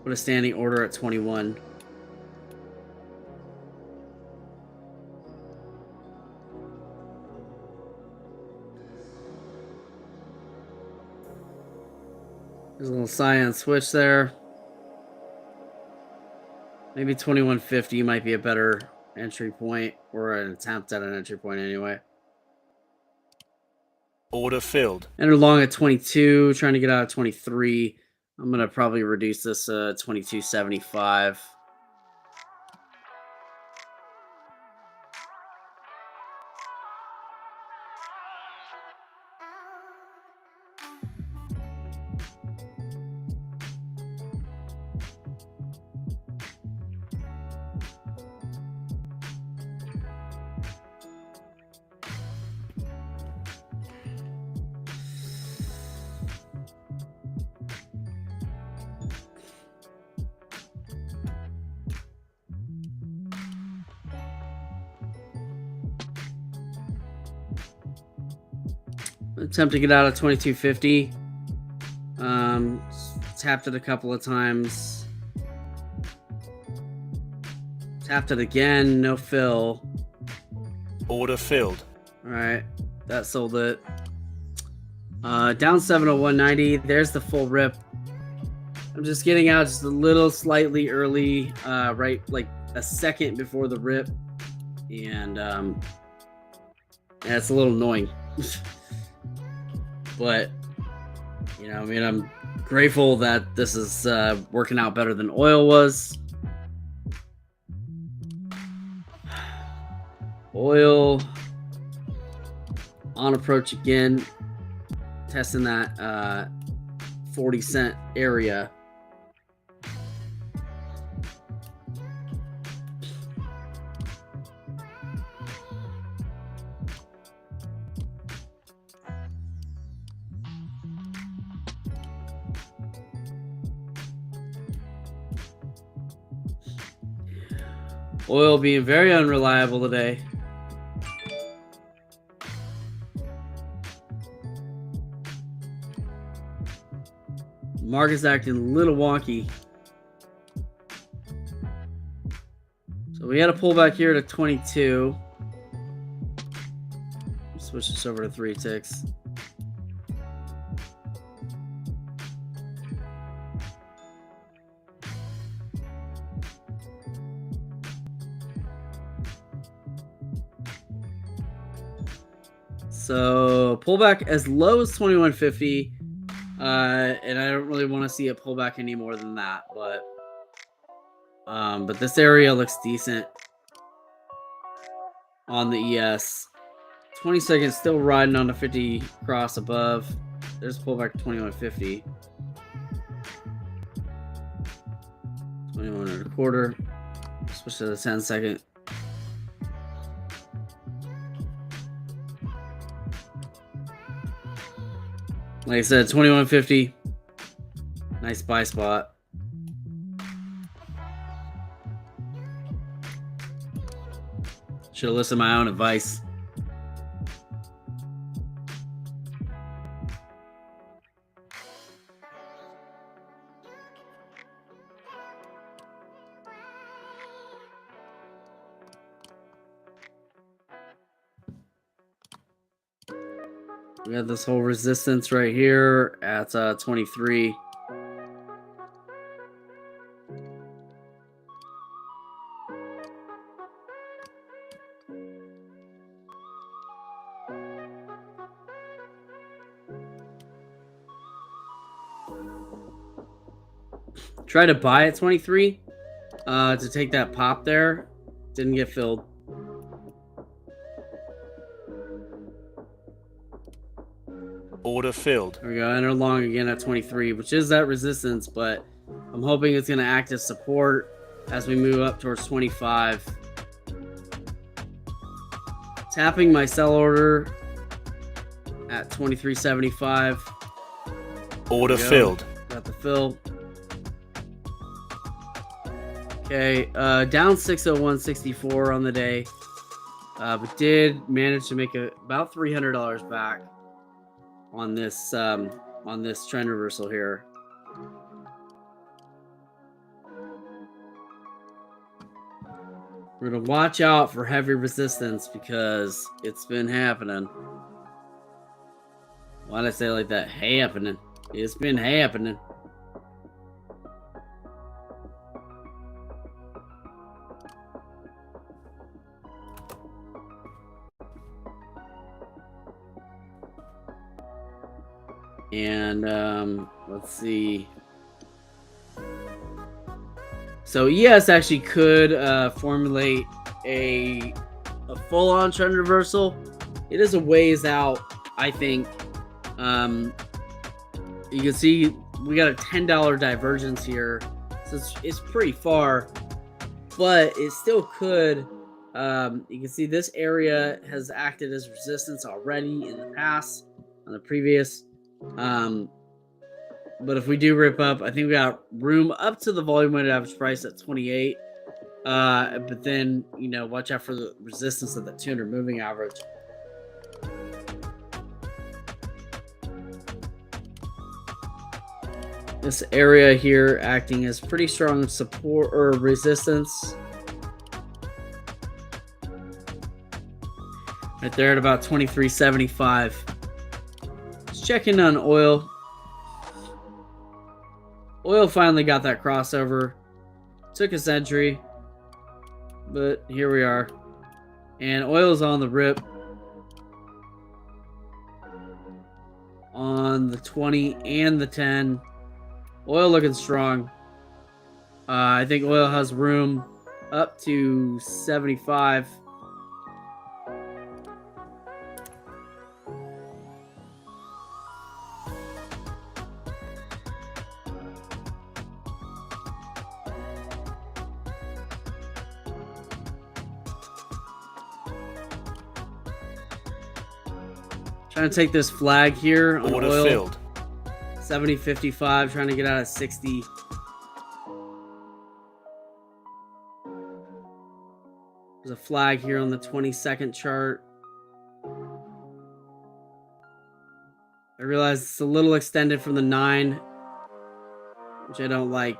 Put a standing order at 21. There's a little cyan switch there. Maybe 2150 might be a better entry point, or an attempt at an entry point anyway. Order filled. Enter long at 22, trying to get out of 23. I'm going to probably reduce this 2275. Attempt to get out of 2250. Tapped it a couple of times. Tapped it again, no fill. Order filled. All right, that sold it. Down 701.90. There's the full rip. I'm just getting out just a little slightly early, right, like a second before the rip, and yeah, it's a little annoying. But you know, I mean, I'm grateful that this is working out better than oil was. Oil on approach again, testing that 40 cent area. Oil being very unreliable today. Market's acting a little wonky. So we had a pullback here to 22. Switch this over to 3 ticks. So pullback as low as 2150, and I don't really want to see a pullback any more than that, but this area looks decent on the ES. 20 seconds still riding on the 50 cross above. There's pullback to 2150. 21 and a quarter. Switch to the 10 second. Like I said, 2150. Nice buy spot. Should have listened to my own advice. We got this whole resistance right here at 23. Try to buy at 23 to take that pop there. Didn't get filled. Order filled. There we go. Enter long again at 23, which is that resistance, but I'm hoping it's going to act as support as we move up towards 25. Tapping my sell order at 23.75. Order filled. Got the fill. Okay, down 601.64 on the day. but did manage to make about $300 back on this trend reversal here. We're gonna watch out for heavy resistance because it's been happening. Why did I say it like that? Happening. It's been happening. And let's see. So ES actually could formulate a full-on trend reversal. It is a ways out, I think. You can see we got a $10 divergence here, so it's pretty far, but it still could. You can see this area has acted as resistance already in the past on the previous. But if we do rip up, I think we got room up to the volume weighted average price at 28. But then, you know, watch out for the resistance of the 200 moving average. This area here acting as pretty strong support or resistance. Right there at about 23.75. Just checking on oil. Oil finally got that crossover. Took its entry. But here we are. And oil's on the rip. On the 20 and the 10. Oil looking strong. I think oil has room up to 75. Trying to take this flag here on Order oil. filled. 70.55, trying to get out of 60. There's a flag here on the 20-second chart. I realize it's a little extended from the 9, which I don't like.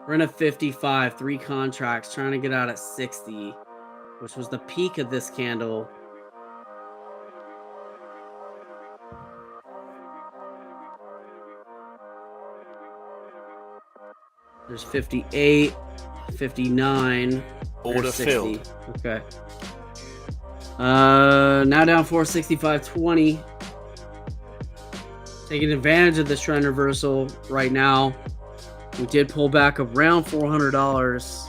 We're in a 55, 3 contracts, trying to get out at 60, which was the peak of this candle. There's 58, 59. Order 60. filled. Okay. Now down 465.20. Taking advantage of this trend reversal right now. We did pull back around $400.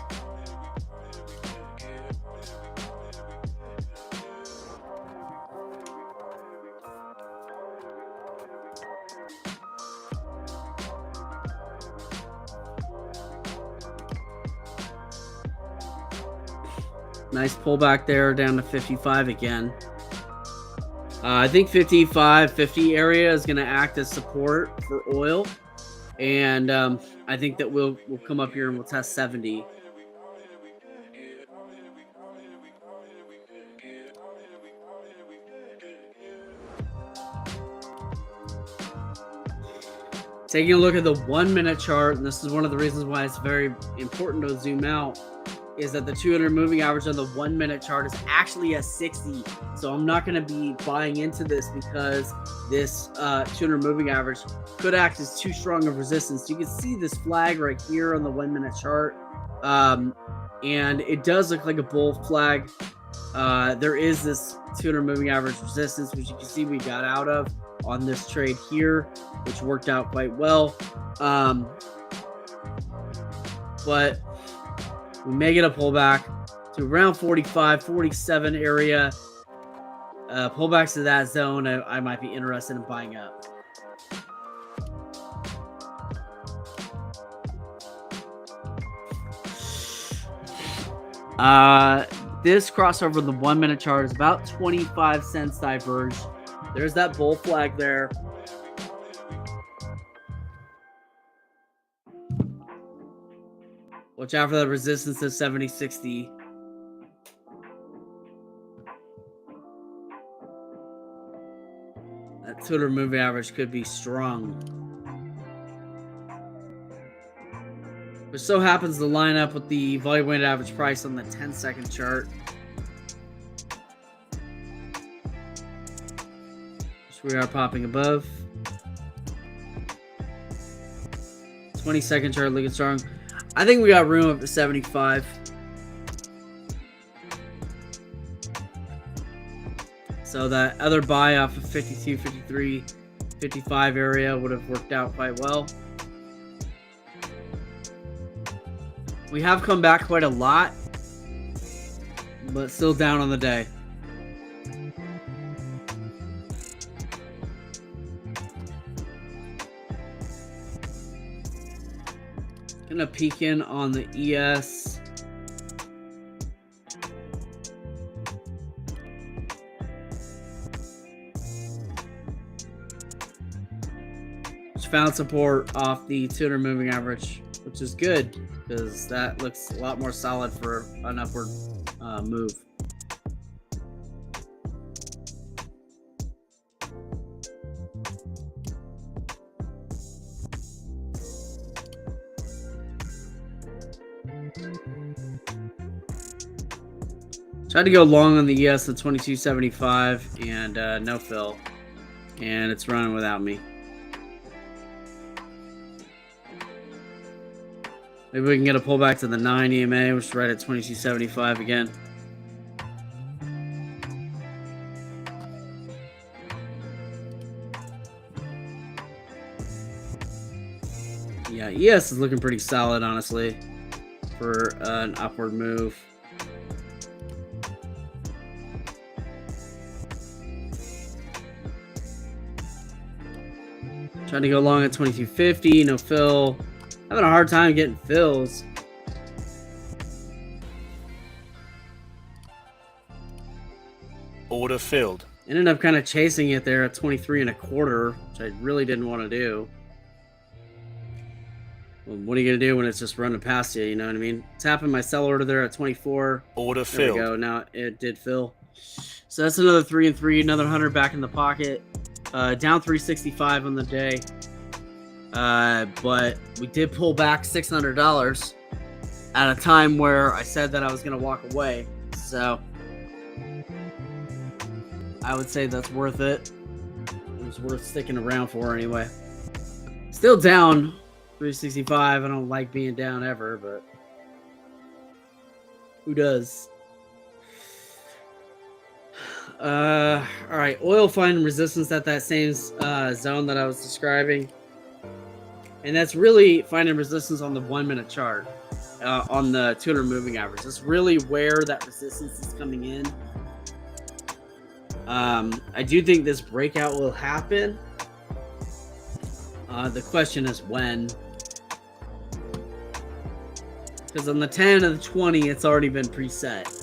Nice pullback there down to 55 again. I think 55, 50 area is going to act as support for oil. And I think that we'll come up here and we'll test 70. Taking a look at the 1 minute chart, and this is one of the reasons why it's very important to zoom out, is that the 200 moving average on the 1 minute chart is actually at 60. So I'm not going to be buying into this because this 200 moving average could act as too strong of resistance. You can see this flag right here on the 1 minute chart. And it does look like a bull flag. There is this 200 moving average resistance, which you can see we got out of on this trade here, which worked out quite well. But we may get a pullback to around 45, 47 area. Pullbacks to that zone, I might be interested in buying up. This crossover in the 1 minute chart is about 25 cents diverge. There's that bull flag there. Watch out for that resistance of 70.60. That 200 moving average could be strong. Which so happens to line up with the volume weighted average price on the 10-second chart. Which we are popping above. 20-second chart looking strong. I think we got room up to 75. So that other buy off of 52, 53, 55 area would have worked out quite well. We have come back quite a lot, but still down on the day. Gonna peek in on the ES. Which found support off the 200 moving average, which is good because that looks a lot more solid for an upward move. Tried to go long on the ES at 22.75 and no fill, and it's running without me. Maybe we can get a pullback to the 9 EMA, which is right at 22.75 again. Yeah, ES is looking pretty solid, honestly, for an upward move. Trying to go long at 22.50, no fill. Having a hard time getting fills. Order filled. Ended up kind of chasing it there at 23.25, which I really didn't want to do. Well, what are you going to do when it's just running past you? You know what I mean? Tapping my sell order there at 24. Order there filled. There we go. Now it did fill. So that's another 3 and 3, another 100 back in the pocket. Down 365 on the day. But we did pull back $600 at a time where I said that I was going to walk away. So I would say that's worth it. It was worth sticking around for anyway. Still down 365. I don't like being down ever, but who does? All right, oil finding resistance at that same zone that I was describing, and that's really finding resistance on the 1-minute chart, on the 200 moving average. That's really where that resistance is coming in. I do think this breakout will happen. The question is when, because on the 10 and the 20, it's already been preset.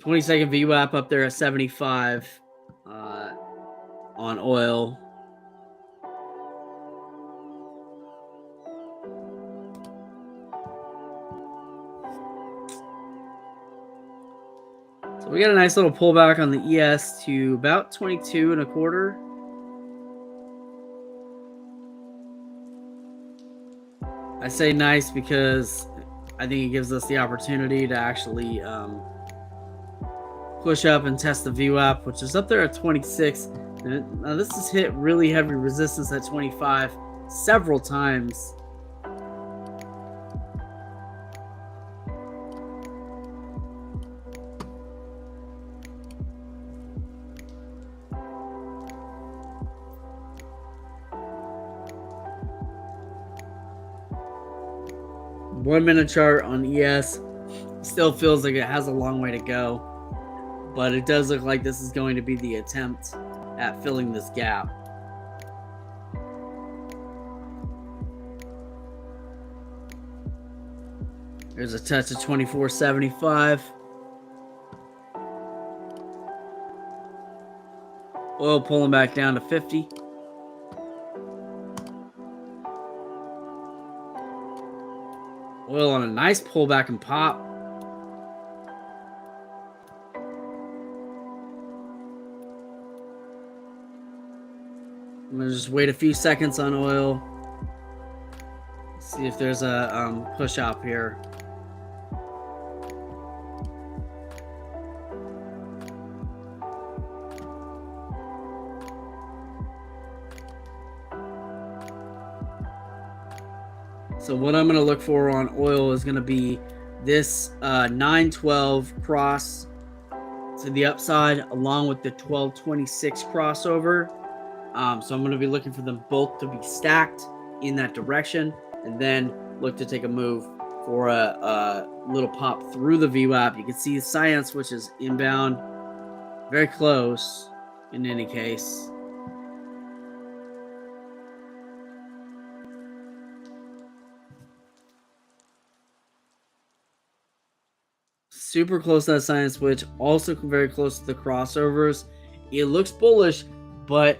$20-second VWAP up there at 75 on oil. So we got a nice little pullback on the ES to about 22.25. I say nice because I think it gives us the opportunity to actually push up and test the VWAP, which is up there at 26. And now this has hit really heavy resistance at 25 several times. One-minute chart on ES still feels like it has a long way to go, but it does look like this is going to be the attempt at filling this gap. There's a touch of 24.75. Oil pulling back down to 50. Oil on a nice pullback and pop. I'm gonna just wait a few seconds on oil. See if there's a push up here. So what I'm going to look for on oil is going to be this 912 cross to the upside along with the 1226 crossover. So I'm going to be looking for them both to be stacked in that direction, and then look to take a move for a little pop through the VWAP. You can see Science, which is inbound, very close in any case. Super close to that Science switch, also very close to the crossovers. It looks bullish, but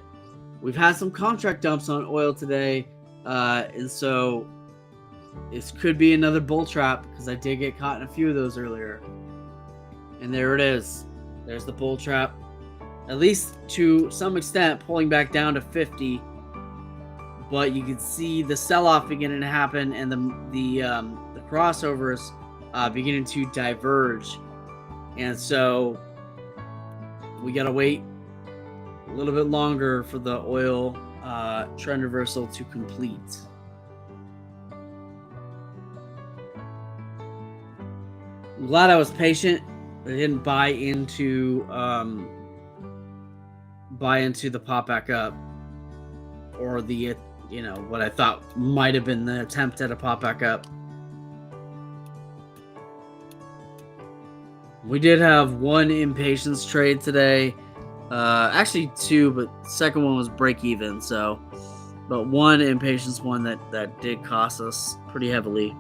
we've had some contract dumps on oil today, and so this could be another bull trap because I did get caught in a few of those earlier. And there it is. There's the bull trap, at least to some extent, pulling back down to 50. But you can see the sell-off beginning to happen, and the crossovers beginning to diverge. And so we gotta wait a little bit longer for the oil trend reversal to complete. I'm glad I was patient. I didn't buy into the pop back up, or the what I thought might have been the attempt at a pop back up. We did have one impatience trade today. Actually two, but the second one was break even. So, but one impatience one that did cost us pretty heavily.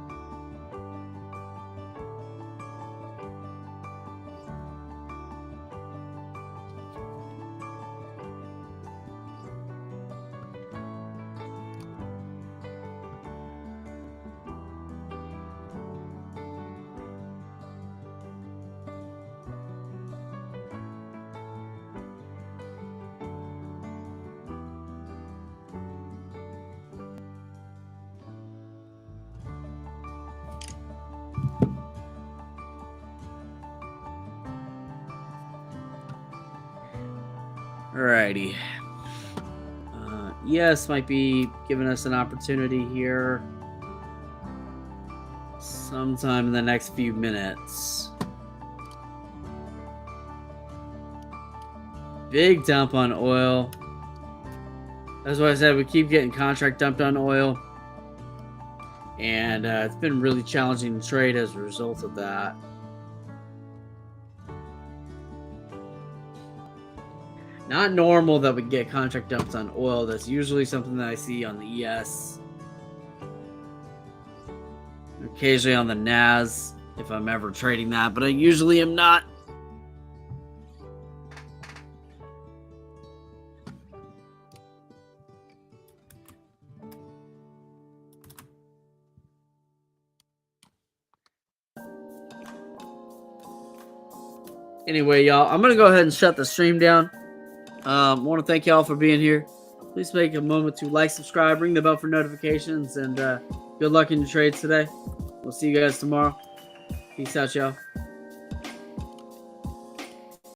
Alrighty. Yes, might be giving us an opportunity here sometime in the next few minutes. Big dump on oil. That's why I said we keep getting contract dumped on oil. And it's been really challenging to trade as a result of that. Not normal that we get contract dumps on oil. That's usually something that I see on the ES. Occasionally on the NAS, if I'm ever trading that, but I usually am not. Anyway, y'all, I'm going to go ahead and shut the stream down. I want to thank y'all for being here. Please take a moment to like, subscribe, ring the bell for notifications, and good luck in your trades today. We'll see you guys tomorrow. Peace out, y'all.